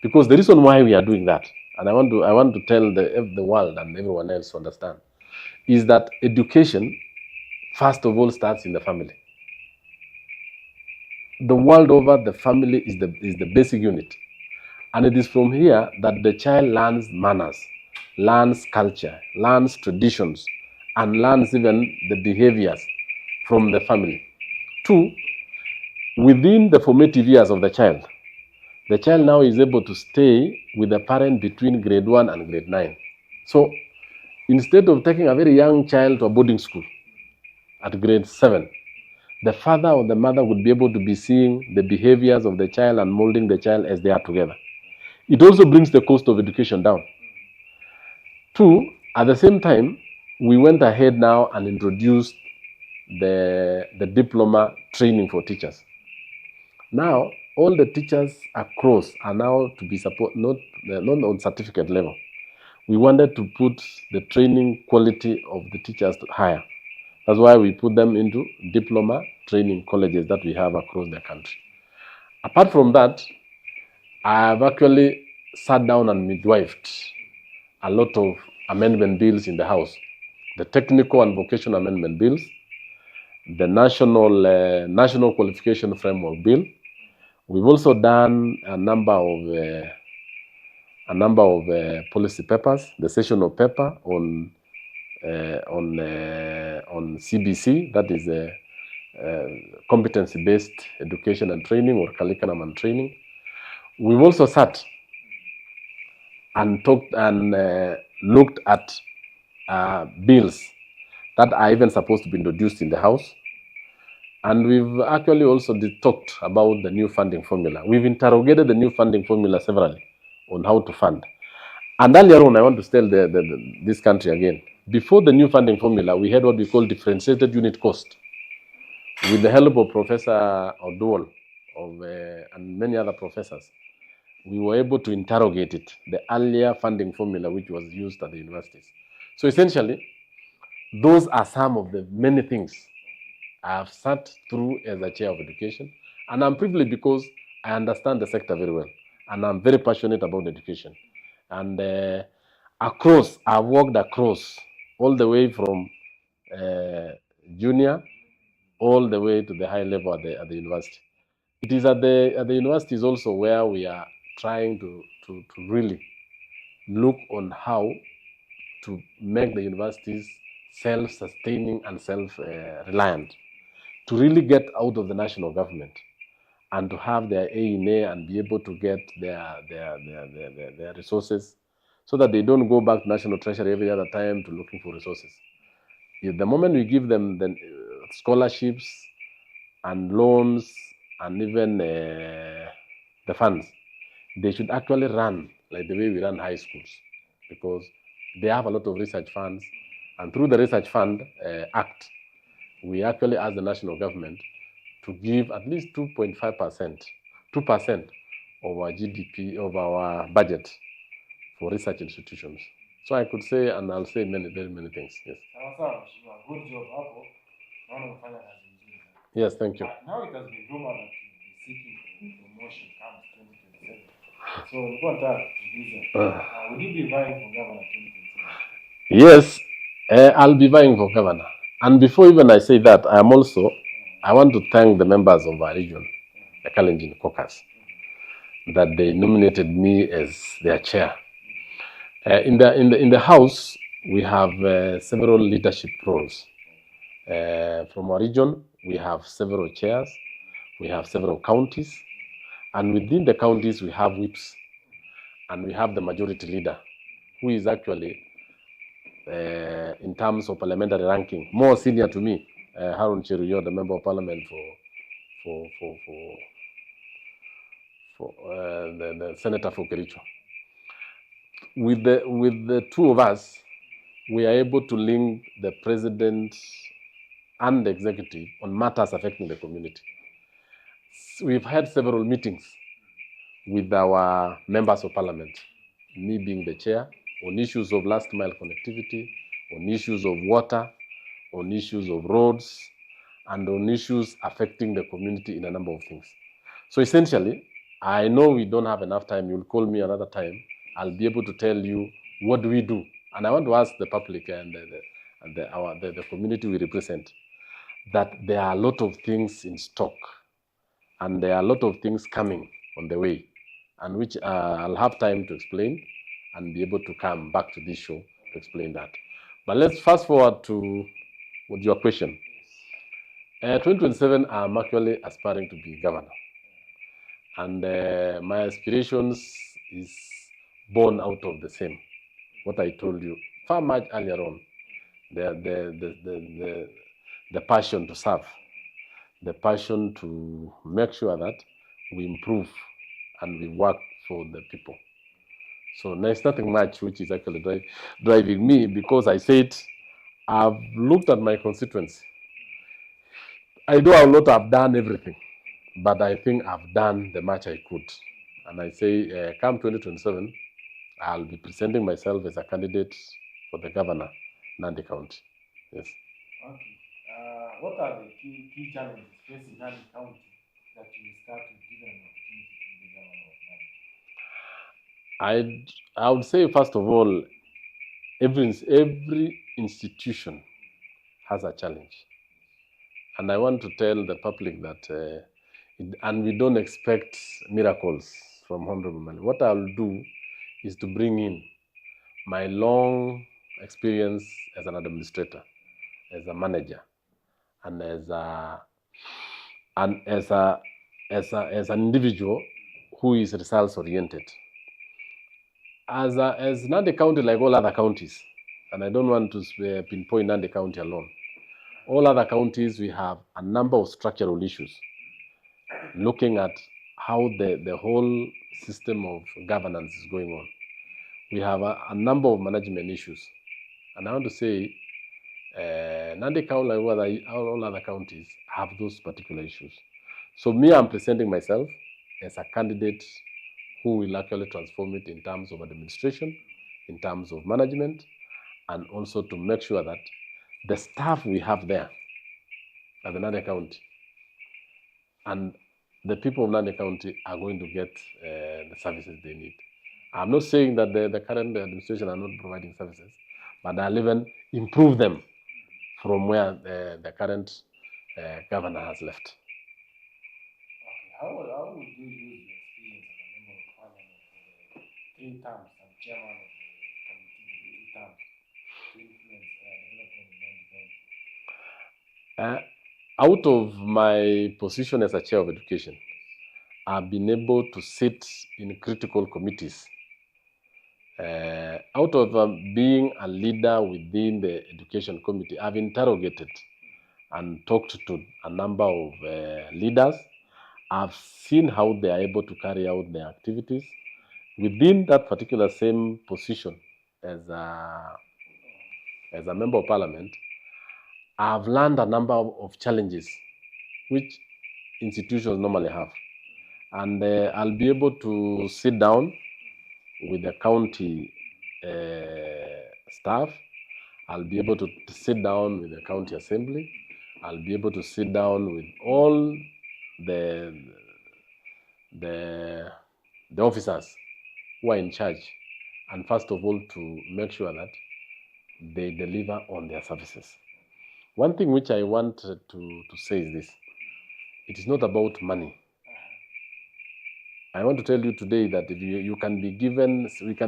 Because the reason why we are doing that, and I want to tell the world and everyone else to understand, is that education, first of all, starts in the family. The world over, the family is the basic unit. And it is from here that the child learns manners, learns culture, learns traditions, and learns even the behaviors from the family. 2, within the formative years of the child now is able to stay with the parent between grade 1 and grade 9. So instead of taking a very young child to a boarding school at grade 7, the father or the mother would be able to be seeing the behaviors of the child and molding the child as they are together. It also brings the cost of education down. 2, at the same time, we went ahead now and introduced the diploma training for teachers. Now, all the teachers across are now to be not on certificate level. We wanted to put the training quality of the teachers higher. That's why we put them into diploma training colleges that we have across the country. Apart from that, I have actually sat down and midwifed a lot of amendment bills in the House. The technical and vocational amendment bills, the national qualification framework bill. We've also done a number of policy papers, the sessional paper on CBC, that is competency-based education and training, or curriculum and training. We've also sat and talked and looked at bills that are even supposed to be introduced in the House. And we've actually also talked about the new funding formula. We've interrogated the new funding formula severally on how to fund. And earlier on, I want to tell this country again, before the new funding formula, we had what we call differentiated unit cost. With the help of Professor Odwal and many other professors, we were able to interrogate it, the earlier funding formula which was used at the universities. So essentially, those are some of the many things I have sat through as a chair of education, and I'm privileged because I understand the sector very well, and I'm very passionate about education. And I've worked across all the way from junior all the way to the high level at the university. It is at the universities also where we are trying to really look on how to make the universities self-sustaining and self-reliant, to really get out of the national government and to have their A and be able to get their resources, so that they don't go back to National Treasury every other time to looking for resources. The moment we give them the scholarships and loans and even the funds, they should actually run like the way we run high schools, because they have a lot of research funds, and through the Research Fund Act, we actually ask the national government to give at least 2.5%, 2% of our GDP, of our budget for research institutions. So I could say, and I'll say very many things. Yes. Good job, Apple. Yes, thank you. Now it has been rumored that you'll be seeking promotion comes 2027. So, what will you be vying for governor 2027? Yes, I'll be vying for governor. And before even I say that, I want to thank the members of our region, the Kalenjin Caucus, that they nominated me as their chair. In the House, we have several leadership roles. From our region, we have several chairs, we have several counties, and within the counties, we have whips. and we have the majority leader, who is actually, in terms of parliamentary ranking, more senior to me, Hon Julius, the member of parliament for the senator for Kericho. With the two of us, we are able to link the president and the executive on matters affecting the community. We've had several meetings with our members of parliament, me being the chair, on issues of last mile connectivity, on issues of water, on issues of roads, and on issues affecting the community in a number of things. So essentially, I know we don't have enough time. You'll call me another time. I'll be able to tell you what do we do. And I want to ask the public and the community we represent that there are a lot of things in stock, and there are a lot of things coming on the way, and which I'll have time to explain and be able to come back to this show to explain that. But let's fast forward to your question. 2027, I'm actually aspiring to be governor. And my aspirations is born out of the same, what I told you far much earlier on, the passion to serve, the passion to make sure that we improve and we work for the people. So there's nothing much which is actually driving me, because I said I've looked at my constituency. I know I will not have done everything, but I think I've done the much I could. And I say, come 2027, I'll be presenting myself as a candidate for the governor, Nandi County. Yes. Okay. What are the key challenges facing Nandi County that you start with given an opportunity to be governor of Nandi? I would say, first of all, every institution has a challenge. And I want to tell the public that, and we don't expect miracles from Honorable Melly. What I'll do is to bring in my long experience as an administrator, as a manager, and as an individual who is results oriented. As Nandi County, like all other counties, and I don't want to pinpoint Nandi County alone, all other counties, we have a number of structural issues, looking at how the whole system of governance is going on. We have a number of management issues. And I want to say, Nandi County, like all other counties, have those particular issues. So me, I'm presenting myself as a candidate who will actually transform it in terms of administration, in terms of management, and also to make sure that the staff we have there at the Nandi County and the people of Nandi County are going to get the services they need. I'm not saying that the current administration are not providing services, but I'll even improve them from where the current governor has left. Okay. How would you use your experience as a member of parliament for the 3 terms and chairman of the committee for the 2 terms to influence development in Nandi County? Out of my position as a chair of education, I've been able to sit in critical committees. Out of being a leader within the education committee, I've interrogated and talked to a number of leaders. I've seen how they are able to carry out their activities within that particular same position as a member of parliament. I've learned a number of challenges which institutions normally have. And I'll be able to sit down with the county staff. I'll be able to sit down with the county assembly. I'll be able to sit down with all the officers who are in charge, and first of all, to make sure that they deliver on their services. One thing which I want to say is this: it is not about money. I want to tell you today that if we can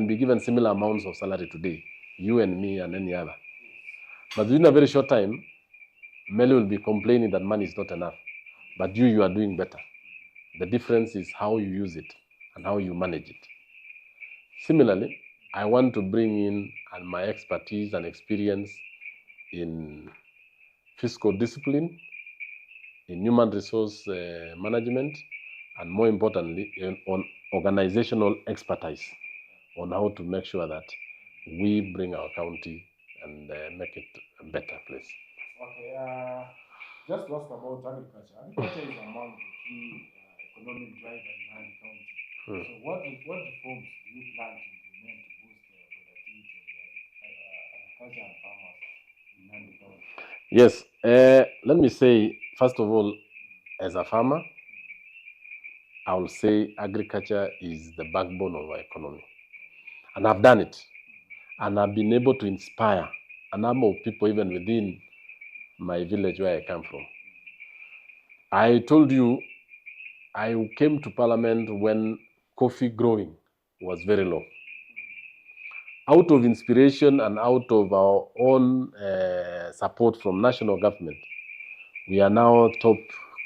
be given similar amounts of salary today, you and me and any other. But within a very short time, Melly will be complaining that money is not enough. But you are doing better. The difference is how you use it and how you manage it. Similarly, I want to bring in my expertise and experience in fiscal discipline, in human resource management, and more importantly, on organizational expertise on how to make sure that we bring our county and make it a better place. Okay, just to ask about agriculture. Agriculture is among the key economic drivers in Nandi County. So what reforms do you plan to implement to boost the productivity of the agriculture and farmers in Nandi County? Yes, let me say, first of all, as a farmer, I will say agriculture is the backbone of our economy. And I've done it. And I've been able to inspire a number of people even within my village where I come from. I told you I came to Parliament when coffee growing was very low. Out of inspiration and out of our own support from national government, we are now top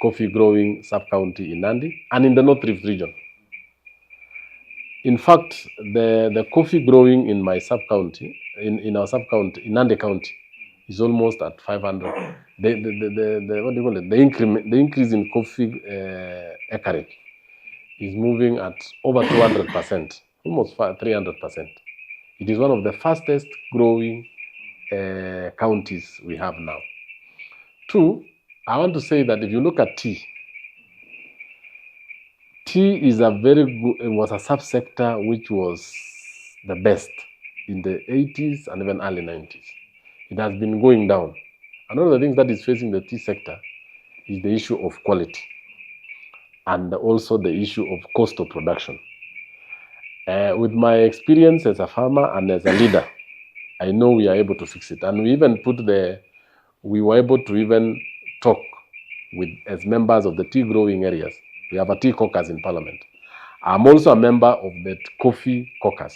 coffee growing sub-county in Nandi and in the North Rift region. In fact, the coffee growing in my sub-county, in our sub-county, in Nandi County, is almost at 500. What do you call it? The increase in coffee acreage is moving at over 200%, almost 300%. It is one of the fastest growing counties we have now. Two, I want to say that if you look at tea is a very good, it was a subsector which was the best in the 80s and even early 90s. It has been going down. And one of the things that is facing the tea sector is the issue of quality and also the issue of cost of production. With my experience as a farmer and as a leader, I know we are able to fix it. And we even we were able to even talk with, as members of the tea growing areas. We have a tea caucus in Parliament. I'm also a member of the coffee caucus,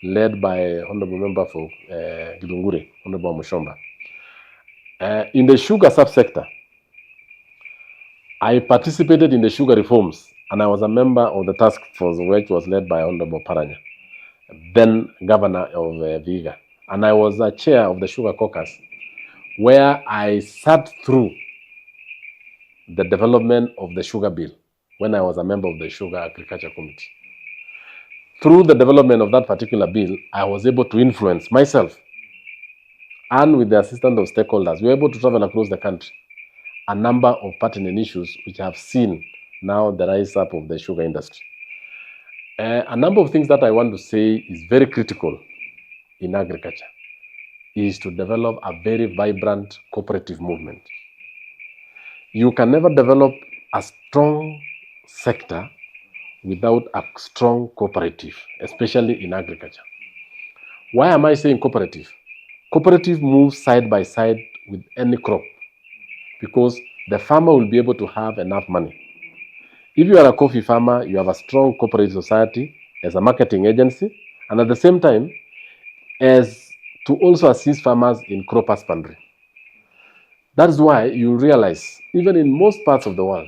led by Honorable Member for Gilungure, Honorable Mushomba. In the sugar subsector, I participated in the sugar reforms, and I was a member of the task force which was led by Honorable Paranya, then Governor of Vihiga. And I was a chair of the sugar caucus, where I sat through the development of the sugar bill when I was a member of the Sugar Agriculture Committee. Through the development of that particular bill, I was able to influence myself, and with the assistance of stakeholders, we were able to travel across the country a number of pertinent issues which have seen now the rise up of the sugar industry. A number of things that I want to say is very critical in agriculture is to develop a very vibrant cooperative movement. You can never develop a strong sector without a strong cooperative, especially in agriculture. Why am I saying cooperative? Cooperative moves side by side with any crop because the farmer will be able to have enough money. If you are a coffee farmer, you have a strong cooperative society as a marketing agency, and at the same time, as to also assist farmers in crop husbandry. That's why you realize, even in most parts of the world,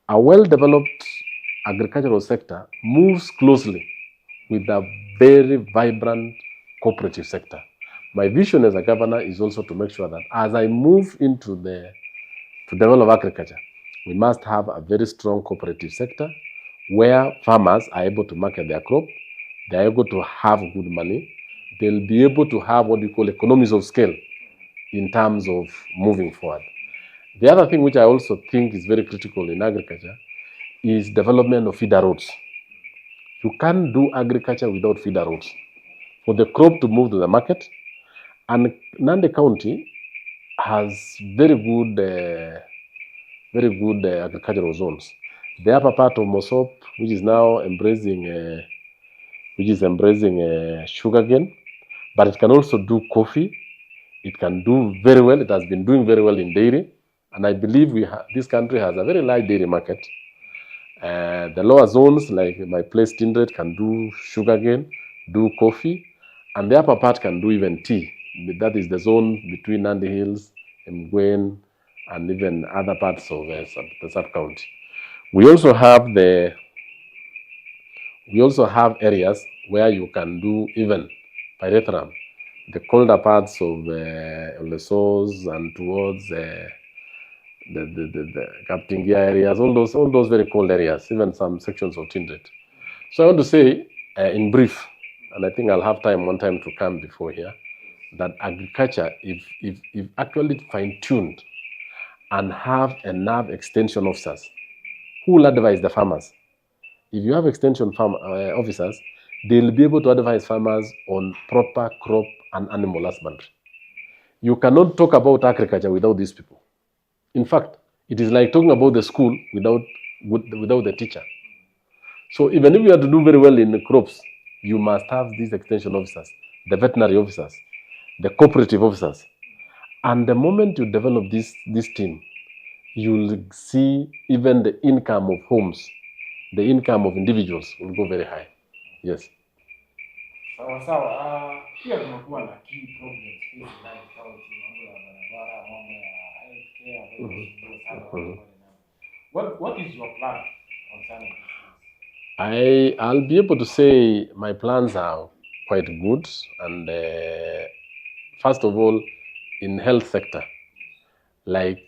a well-developed agricultural sector moves closely with a very vibrant cooperative sector. My vision as a governor is also to make sure that as I move into to develop agriculture, we must have a very strong cooperative sector where farmers are able to market their crop, they are able to have good money, they'll be able to have what we call economies of scale in terms of moving forward. The other thing which I also think is very critical in agriculture is development of feeder roads. You can't do agriculture without feeder roads. For the crop to move to the market, and Nandi County has very good agricultural zones. The upper part of Mosop, which is now embracing sugarcane, but it can also do coffee. It can do very well. It has been doing very well in dairy, and I believe this country has a very large dairy market. The lower zones, like my place Tindiret, can do sugarcane, do coffee, and the upper part can do even tea. That is the zone between Nandi Hills, Mgwen, and even other parts of the sub-county. We also have We also have areas where you can do even pyrethrum, the colder parts of the source and towards the Kaptingia areas, all those very cold areas, even some sections of Tindiret. So I want to say, in brief, and I think I'll have time one time to come before here, that agriculture, if actually fine-tuned and have enough extension officers who will advise the farmers. If you have extension officers, they'll be able to advise farmers on proper crop and animal husbandry. You cannot talk about agriculture without these people. In fact, it is like talking about the school without the teacher. So even if you have to do very well in the crops, you must have these extension officers, the veterinary officers, the cooperative officers. And the moment you develop this team, you'll see even the income of homes, the income of individuals will go very high. Yes. Sawa. Pia tunakuwa na key problems hizi ndani county, mambo ya barabara, mambo ya healthcare. What is your plan concerning this? I'll be able to say my plans are quite good, and first of all, in health sector, like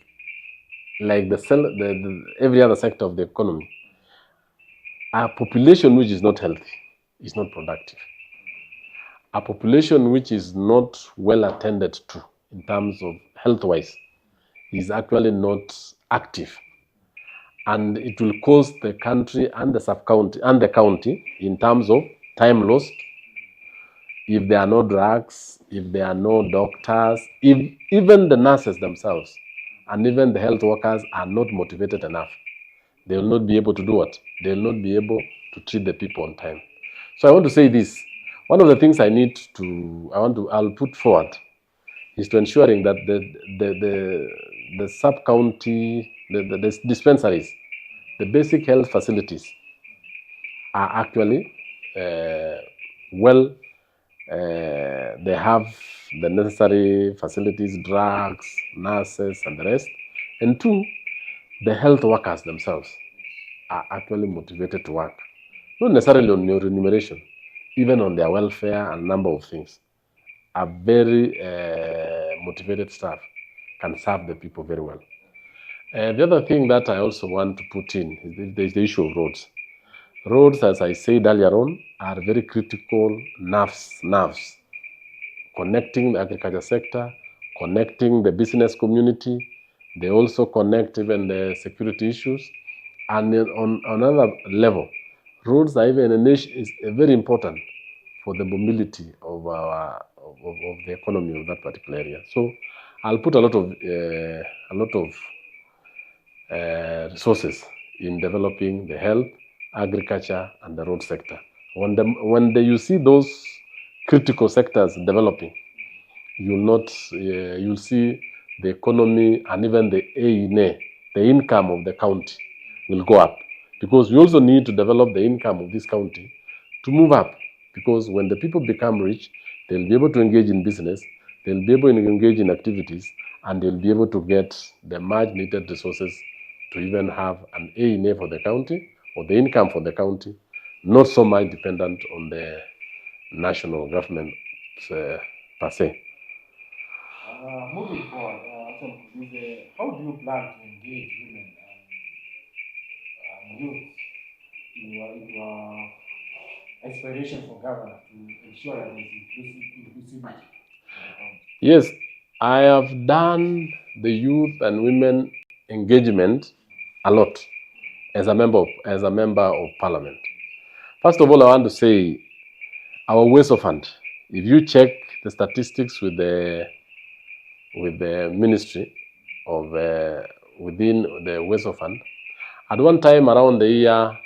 every other sector of the economy, a population which is not healthy is not productive. A population which is not well attended to in terms of health-wise is actually not active, and it will cost the country and the sub-county and the county in terms of time lost. If there are no drugs, if there are no doctors, if even the nurses themselves and even the health workers are not motivated enough, they will not be able to do what? They will not be able to treat the people on time. So I want to say this. One of the things I'll put forward is to ensuring that the sub-county, the dispensaries, the basic health facilities are actually they have the necessary facilities, drugs, nurses, and the rest. And two, the health workers themselves are actually motivated to work, not necessarily on your remuneration, even on their welfare and number of things. A very motivated staff can serve the people very well. The other thing that I also want to put in is the issue of roads. Roads, as I said earlier on, are very critical nerves connecting the agriculture sector, connecting the business community. They also connect even the security issues. And on another level, roads are even is very important for the mobility of the economy of that particular area. So I'll put a lot of resources in developing the health, agriculture, and the road sector. You see those critical sectors developing, you'll see the economy and even the income of the county will go up, because we also need to develop the income of this county to move up, because when the people become rich, they'll be able to engage in business, they'll be able to engage in activities, and they'll be able to get the much needed resources to even have an A for the county, or the income for the county, not so much dependent on the national government per se. Moving forward, how do you plan to engage women and youth in your aspiration for governor to ensure that there is inclusivity? Yes, I have done the youth and women engagement a lot as a member of parliament. First of all, I want to say our WESO fund. If you check the statistics with the ministry of within the WESO fund, at one time around the year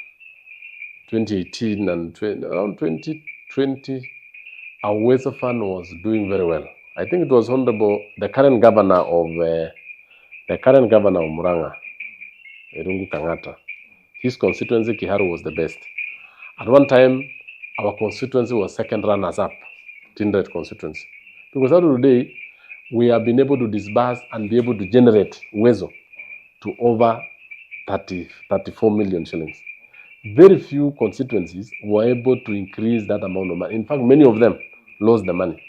2018 and around 2020, our WESO fund was doing very well. I think it was honorable the current governor of Muranga, Irungu Kangata. His constituency, Kiharu, was the best. At one time, our constituency was second runners up, Tindiret constituency. Because out of the day, we have been able to disburse and be able to generate WESO to over 34 million shillings. very few constituencies were able to increase that amount of money. In fact, many of them lost the money.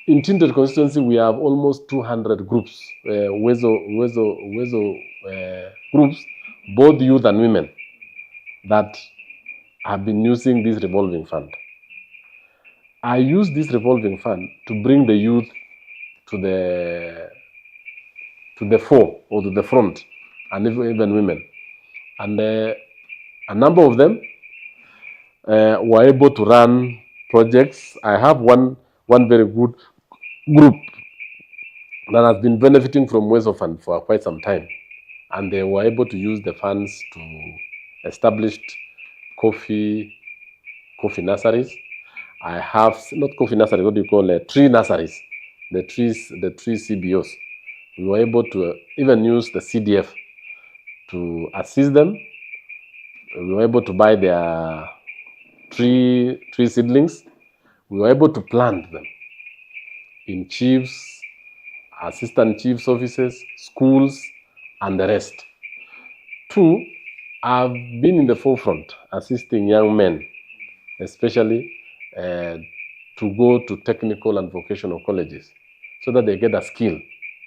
In Tindiret constituency, we have almost 200 groups, groups, both youth and women, that have been using this revolving fund. I use this revolving fund to bring the youth to the fore or to the front, and even women. And a number of them were able to run projects. I have one very good group that has been benefiting from Wezo Fund for quite some time, and they were able to use the funds to establish coffee nurseries. I have not coffee nurseries, what do you call tree nurseries, the tree CBOs. We were able to even use the CDF to assist them. We were able to buy their tree seedlings. We were able to plant them in chiefs, assistant chiefs offices, schools, and the rest. Two, I've been in the forefront assisting young men, especially to go to technical and vocational colleges so that they get a skill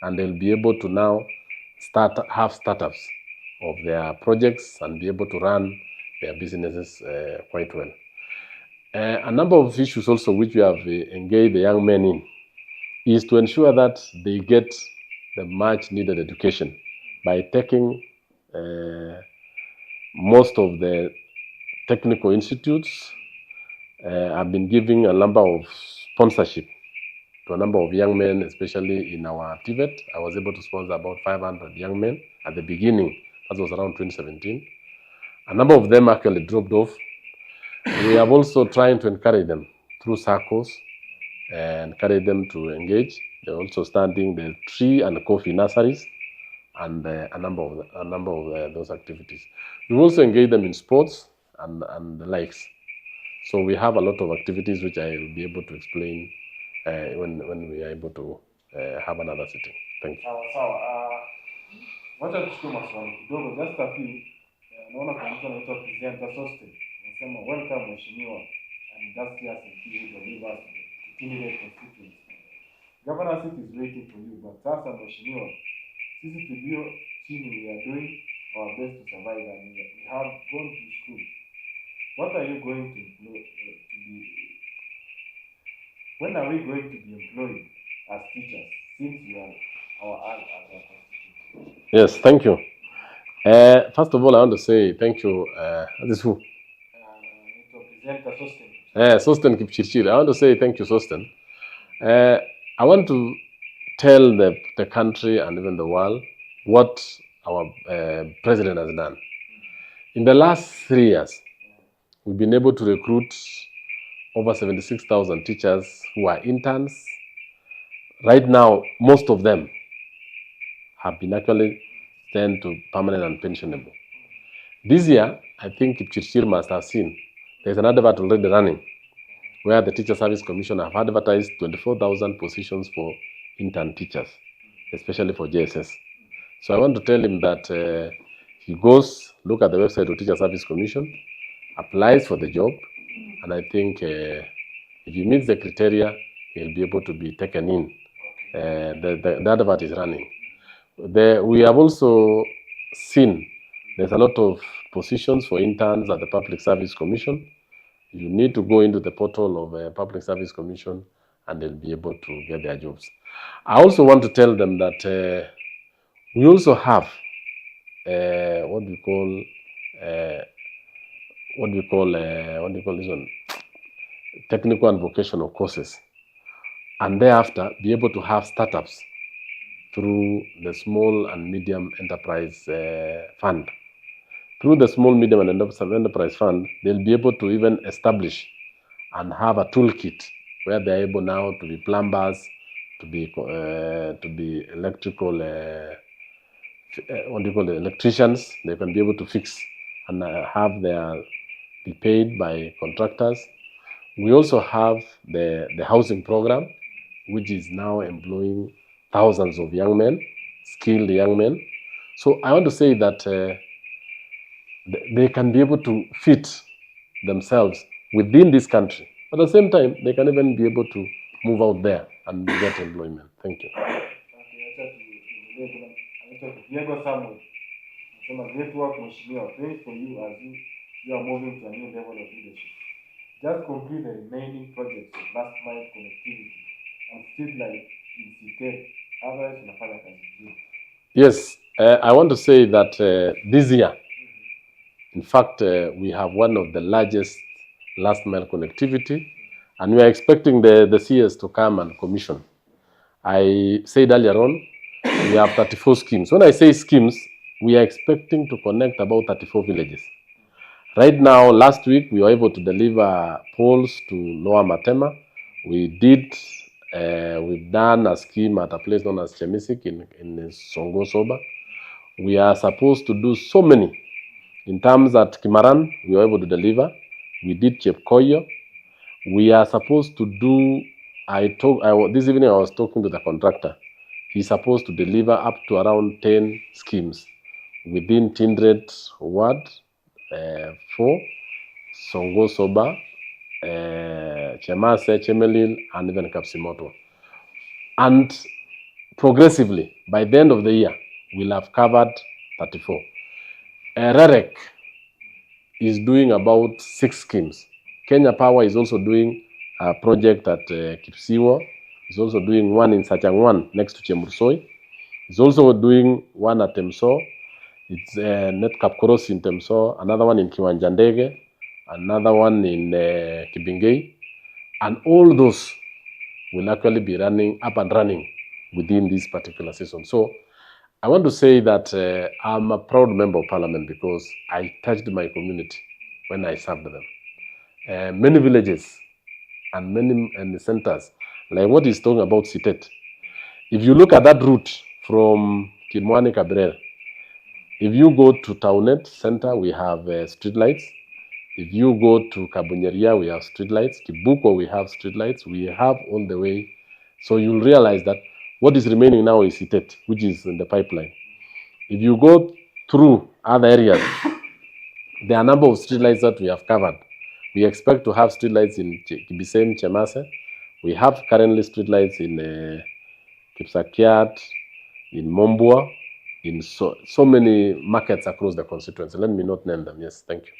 and they'll be able to now have startups of their projects and be able to run their businesses quite well. A number of issues also which we have engaged the young men in is to ensure that they get the much needed education by taking most of the technical institutes have been giving a number of sponsorship to a number of young men, especially in our TVET. I was able to sponsor about 500 young men at the beginning. That was around 2017. A number of them actually dropped off. We have also trying to encourage them through circles and encourage them to engage. They're also starting the tree and coffee nurseries and a number of those activities. We also engage them in sports and the likes. So we have a lot of activities which I will be able to explain when we are able to have another sitting. Thank you. Sawa. Wacha tuchukue maswali kidogo, just a few. Naona kwa mtu anaitwa presenter Sosten. Anasema welcome mheshimiwa and industrious and deliver to Tindiret constituency. Governorship is waiting for you, but sasa mheshimiwa, sisi tulio chini we are doing our best to survive and we have gone to school. What are you going to employ when are we going to be employed as teachers since you are our constituency? Yes, thank you. First of all, I want to say thank you. This is who? Presenter Sosten. Sosten Kipchirchir. I want to say thank you, Sosten. I want to tell the country and even the world what our president has done. In the last 3 years, we've been able to recruit over 76,000 teachers who are interns. Right now, most of them have been actually sent to permanent and pensionable. This year, I think Kipchirchir must have seen, there's an advert already running where the Teacher Service Commission have advertised 24,000 positions for intern teachers, especially for JSS. So I want to tell him that he goes, look at the website of Teacher Service Commission, applies for the job, and I think if he meets the criteria, he'll be able to be taken in. The advert is running. We have also seen there's a lot of positions for interns at the Public Service Commission. You need to go into the portal of Public Service Commission and they'll be able to get their jobs. I also want to tell them that we also have what do you call this one? Technical and vocational courses, and thereafter be able to have startups through the Small and Medium Enterprise Fund. Through the Small, Medium and Enterprise Fund, they'll be able to even establish and have a toolkit where they're able now to be plumbers, to be electrical, electricians. They can be able to fix and be paid by contractors. We also have the housing program, which is now employing thousands of young men, skilled young men. So I want to say that they can be able to fit themselves within this country. At the same time, they can even be able to move out there and get employment. Thank you. Network Mheshimiwa, thanks for you as you are moving to a new level of leadership. Just complete the remaining projects of last mile connectivity and street light in Tindiret. Otherwise, unafanya kazi nzuri. Yes, I want to say that this year, in fact, we have one of the largest last mile connectivity, and we are expecting the CS to come and commission. I said earlier on, we have 34 schemes. When I say schemes, we are expecting to connect about 34 villages. Right now, last week, we were able to deliver poles to Lower Matema. We've done a scheme at a place known as Chemisik in Songo Soba. We are supposed to do so many. In terms at Kimaran, we were able to deliver. We did Chepkoyo. We are supposed to do, this evening I was talking to the contractor. He's supposed to deliver up to around 10 schemes within Tindiret Ward 4, Songo Soba, Chemase, Chemelil, and even Kapsimoto. And progressively, by the end of the year, we'll have covered 34. REREC is doing about 6 schemes. Kenya Power is also doing a project at Kipsiwo. Is also doing one in Sachangwan next to Chemursoi. Is also doing one at Temso. It's Net Kapkoros in Temso, another one in Kiwanjandege, another one in Kibingei. And all those will actually be running up and running within this particular season. So I want to say that I'm a proud member of parliament because I touched my community when I served them. Many villages and many centers, like what he's talking about Sitet. If you look at that route from Kimwani Cabrera, if you go to Taunet Center, we have street lights. If you go to Kabunyeria, we have street lights. Kibuko, we have street lights. We have all the way. So you'll realize that what is remaining now is Sitet, which is in the pipeline. If you go through other areas, there are a number of streetlights that we have covered. We expect to have streetlights in Kibisem, Chemase. We have currently streetlights in Kipsakiat, in Mombua, in so many markets across the constituency. Let me not name them. Yes, thank you.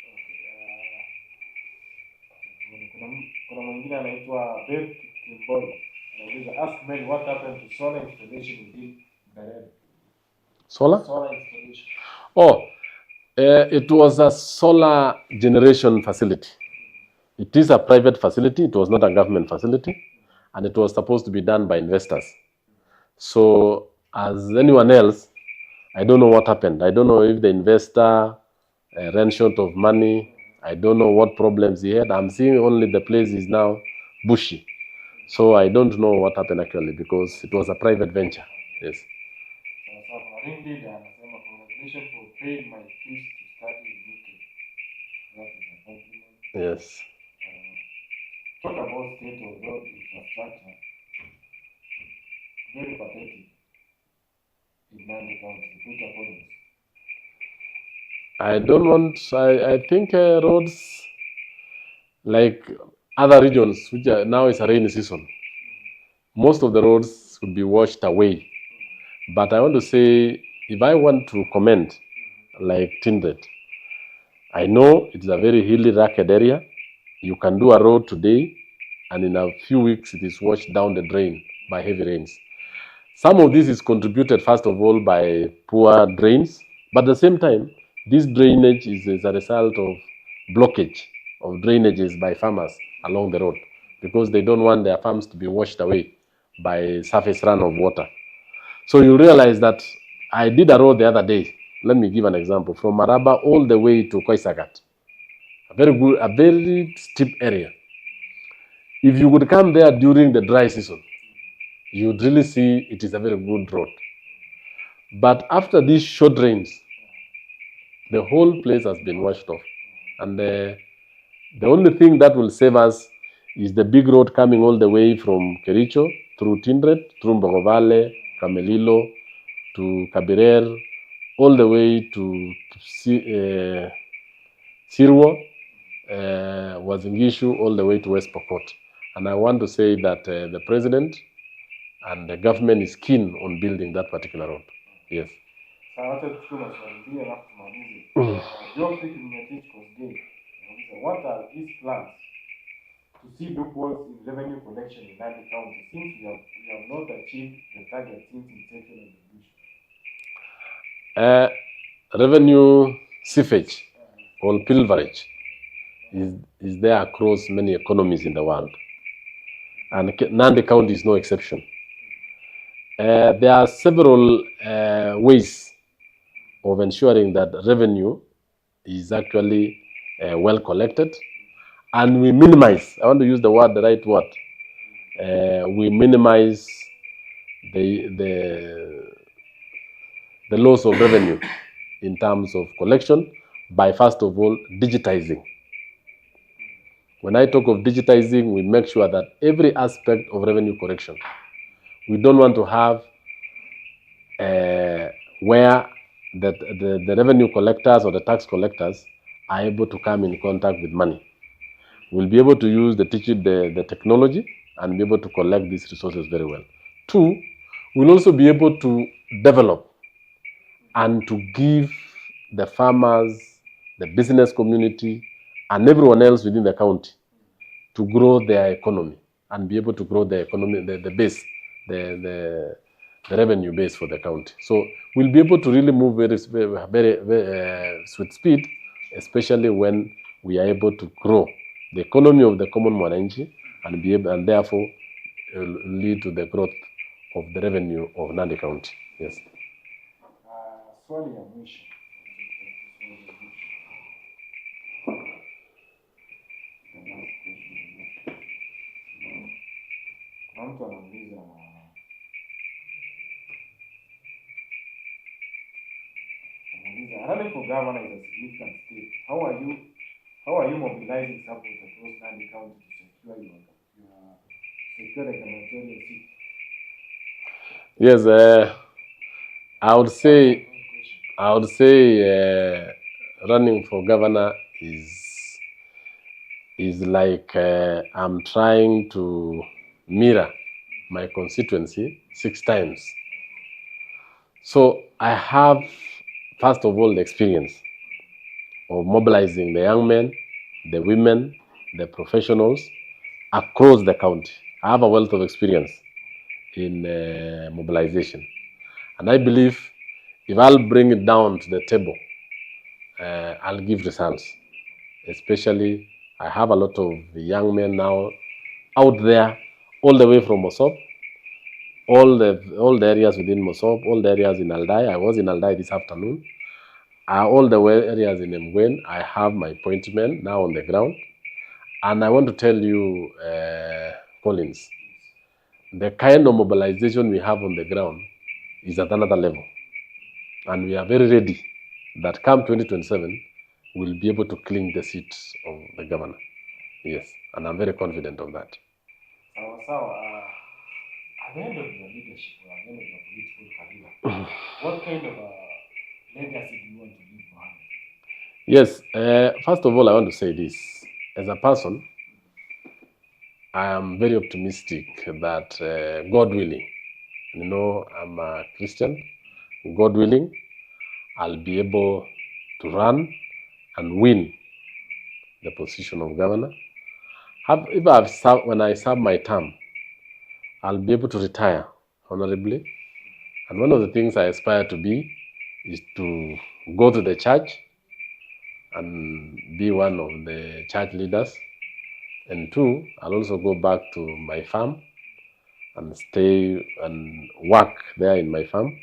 Kuna mwingine anaitwa Beth Kimbolo. Anauliza, ask Melly what happened to solar installation within Tindiret? Solar? Solar installation. Oh, it was a solar generation facility. It is a private facility. It was not a government facility. And it was supposed to be done by investors. So as anyone else, I don't know what happened. I don't know if the investor ran short of money. I don't know what problems he had. I'm seeing only the place is now bushy. So I don't know what happened actually because it was a private venture. Yes. Congratulations for paying my fees to study in UK. That is a compliment. Yes. Talk about state of road infrastructure. Very pathetic in Nandi County. Which accordance? I don't want, I think roads like other regions, which are, now is a rainy season, most of the roads could be washed away. But I want to say, if I want to comment, like Tindiret, I know it's a very hilly, rugged area. You can do a road today, and in a few weeks, it is washed down the drain by heavy rains. Some of this is contributed, first of all, by poor drains, but at the same time, this drainage is a result of blockage of drainages by farmers along the road because they don't want their farms to be washed away by surface run of water. So you realize that I did a road the other day. Let me give an example. From Maraba all the way to Koisagat. A very steep area. If you could come there during the dry season, you would really see it is a very good road. But after these short rains, the whole place has been washed off. And the only thing that will save us is the big road coming all the way from Kericho through Tindiret, through Mbogovale, Kamelilo, to Kabirer, all the way to Sirwo, Wazingishu, all the way to West Pokot. And I want to say that the president and the government is keen on building that particular road. Yes. What are these plans to see loopholes in revenue collection in Nandi County since we have not achieved the target since inception of the bush? Revenue seepage or pilferage is there across many economies in the world. And Nandi County is no exception. There are several ways of ensuring that revenue is actually well collected, and we minimize, I want to use the right word, we minimize the loss of revenue in terms of collection by, first of all, digitizing. When I talk of digitizing, we make sure that every aspect of revenue collection, we don't want to have where the revenue collectors or the tax collectors are able to come in contact with money. We'll be able to use the technology and be able to collect these resources very well. Two, we'll also be able to develop and to give the farmers, the business community, and everyone else within the county to grow their economy and be able to grow the economy, the base, the revenue base for the county. So we'll be able to really move very swift speed, especially when we are able to grow the economy of the common mwananchi and therefore lead to the growth of the revenue of Nandi County. Yes. Swali ya mwisho. Mtu anauliza running for governor is a significant step. How are you mobilizing support across Nandi County to secure the gubernatorial seat? Yes, I would say running for governor is like I'm trying to mirror my constituency 6 times. So I have, first of all, the experience of mobilizing the young men, the women, the professionals across the county. I have a wealth of experience in mobilization. And I believe if I'll bring it down to the table, I'll give results. Especially, I have a lot of young men now out there, all the way from Mosop, all the areas within Mosop, all the areas in Aldai. I was in Aldai this afternoon. All the areas in Mgwen, I have my appointment now on the ground. And I want to tell you, Collins, the kind of mobilization we have on the ground is at another level. And we are very ready that come 2027, we'll be able to cling the seats of the governor. Yes, and I'm very confident of that. At the end of your leadership, or at the end of your political career, what kind of legacy do you want to leave behind? Yes, first of all, I want to say this. As a person, I am very optimistic that God willing, I'm a Christian, God willing, I'll be able to run and win the position of governor. When I serve my term, I'll be able to retire honorably. And one of the things I aspire to be is to go to the church and be one of the church leaders. And 2, I'll also go back to my farm and stay and work there in my farm.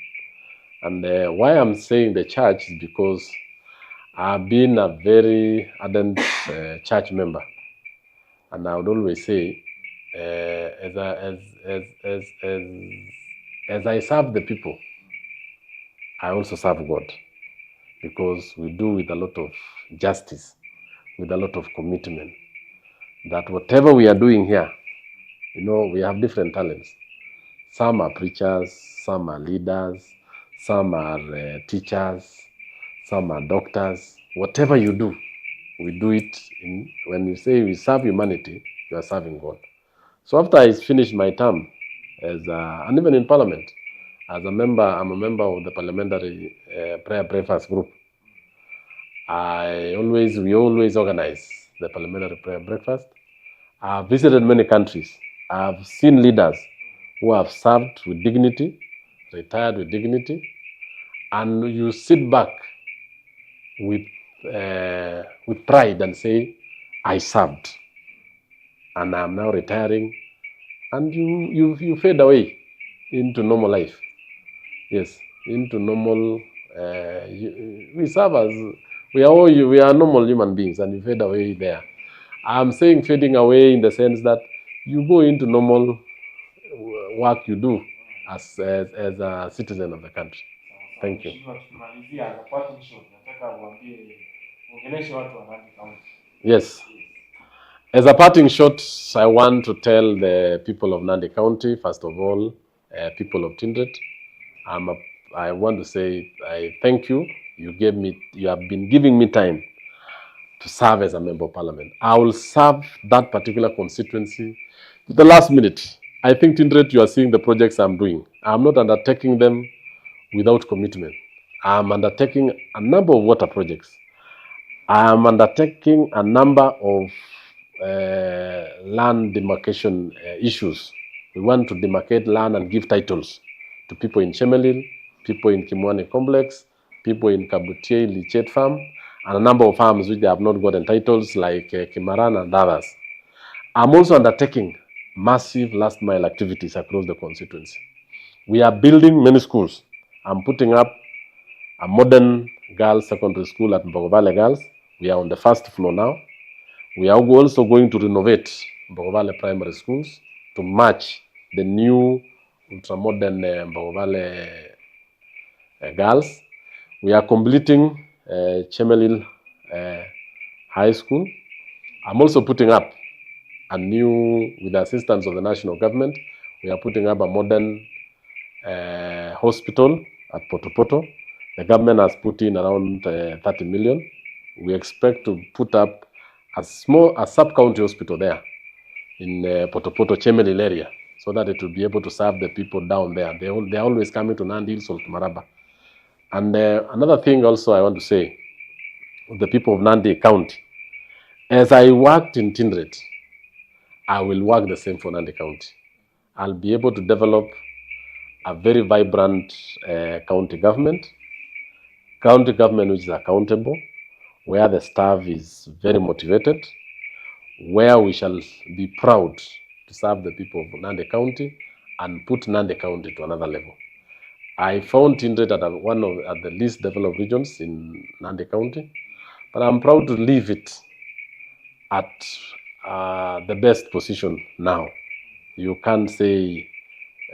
And why I'm saying the church is because I've been a very ardent church member. And I would always say, as I serve the people, I also serve God, because we do with a lot of justice, with a lot of commitment, that whatever we are doing here, we have different talents. Some are preachers, some are leaders, some are teachers, some are doctors. Whatever you do, we do it when you say we serve humanity, you are serving God. So after I finished my term and even in Parliament, as a member, I'm a member of the Parliamentary Prayer Breakfast Group. We always organize the Parliamentary Prayer Breakfast. I've visited many countries. I've seen leaders who have served with dignity, retired with dignity, and you sit back with pride and say, I served, and I'm now retiring, and you fade away into normal life. Yes, into normal. We serve as we are normal human beings, and you fade away there. I'm saying fading away in the sense that you go into normal work you do as a citizen of the country. Thank you. Yes. As a parting shot, I want to tell the people of Nandi County, first of all, people of Tindiret, I want to say I thank you. You have been giving me time to serve as a member of parliament. I will serve that particular constituency to the last minute. I think Tindiret, you are seeing the projects I'm doing. I'm not undertaking them without commitment. I'm undertaking a number of water projects. I'm undertaking a number of land demarcation issues. We want to demarcate land and give titles to people in Chemelil, people in Kimwani Complex, people in Kabutie, Lichet Farm, and a number of farms which they have not gotten titles like Kimaran and others. I'm also undertaking massive last mile activities across the constituency. We are building many schools. I'm putting up a modern girls' secondary school at Mbogobale Girls. We are on the first floor now. We are also going to renovate Mbogobale primary schools to match the new ultra-modern Mbogobale girls. We are completing Chemelil High School. I'm also putting up with the assistance of the national government, we are putting up a modern hospital at Potopoto. The government has put in around 30 million. We expect to put up a sub-county hospital there in Potopoto Chemelil area, so that it will be able to serve the people down there. They are always coming to Nandi Hills or to Maraba. And another thing also I want to say, the people of Nandi County, as I worked in Tindiret, I will work the same for Nandi County. I'll be able to develop a very vibrant county government which is accountable, where the staff is very motivated, where we shall be proud to serve the people of Nandi County and put Nandi County to another level. I found Tindiret at the least developed regions in Nandi County, but I'm proud to leave it at the best position now. You can't say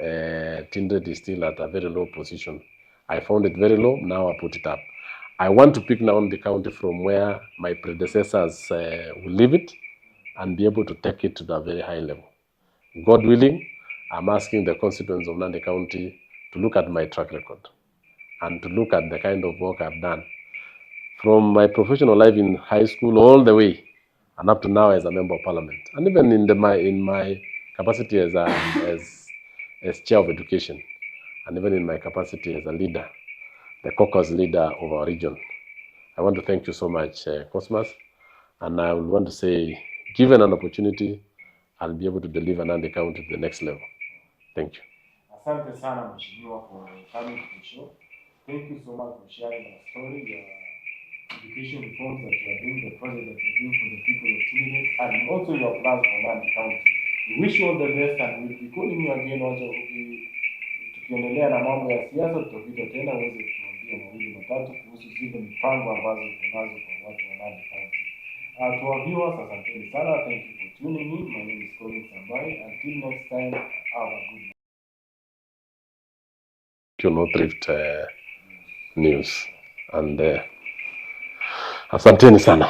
Tindiret is still at a very low position. I found it very low, now I put it up. I want to pick now the county from where my predecessors will leave it and be able to take it to the very high level. God willing, I'm asking the constituents of Nandi County to look at my track record and to look at the kind of work I've done from my professional life in high school all the way and up to now as a member of parliament, and even in my capacity as chair of education, and even in my capacity as a leader, the caucus leader of our region. I want to thank you so much, Cosmas, and I would want to say, given an opportunity, I'll be able to deliver Nandi County to the next level. Thank you. Asante sana Mheshimiwa for coming to the show. Thank you so much for sharing your story, your education reforms that you are doing, the project that you are doing for the people of Tindiret, and also your plans for Nandi County. We wish you all the best, and we'll be calling you again also tukiendelea na mambo ya siasa, tutapita tena uweze kutuambia mawili matatu kuhusu zile mipango ambazo tunazo kwa watu wa Nandi County. To our viewers, asanteni sana. Thank you for tuning in. My name is Colin Sambai. Until next time, have a good night. No thrift news, and asanteni sana.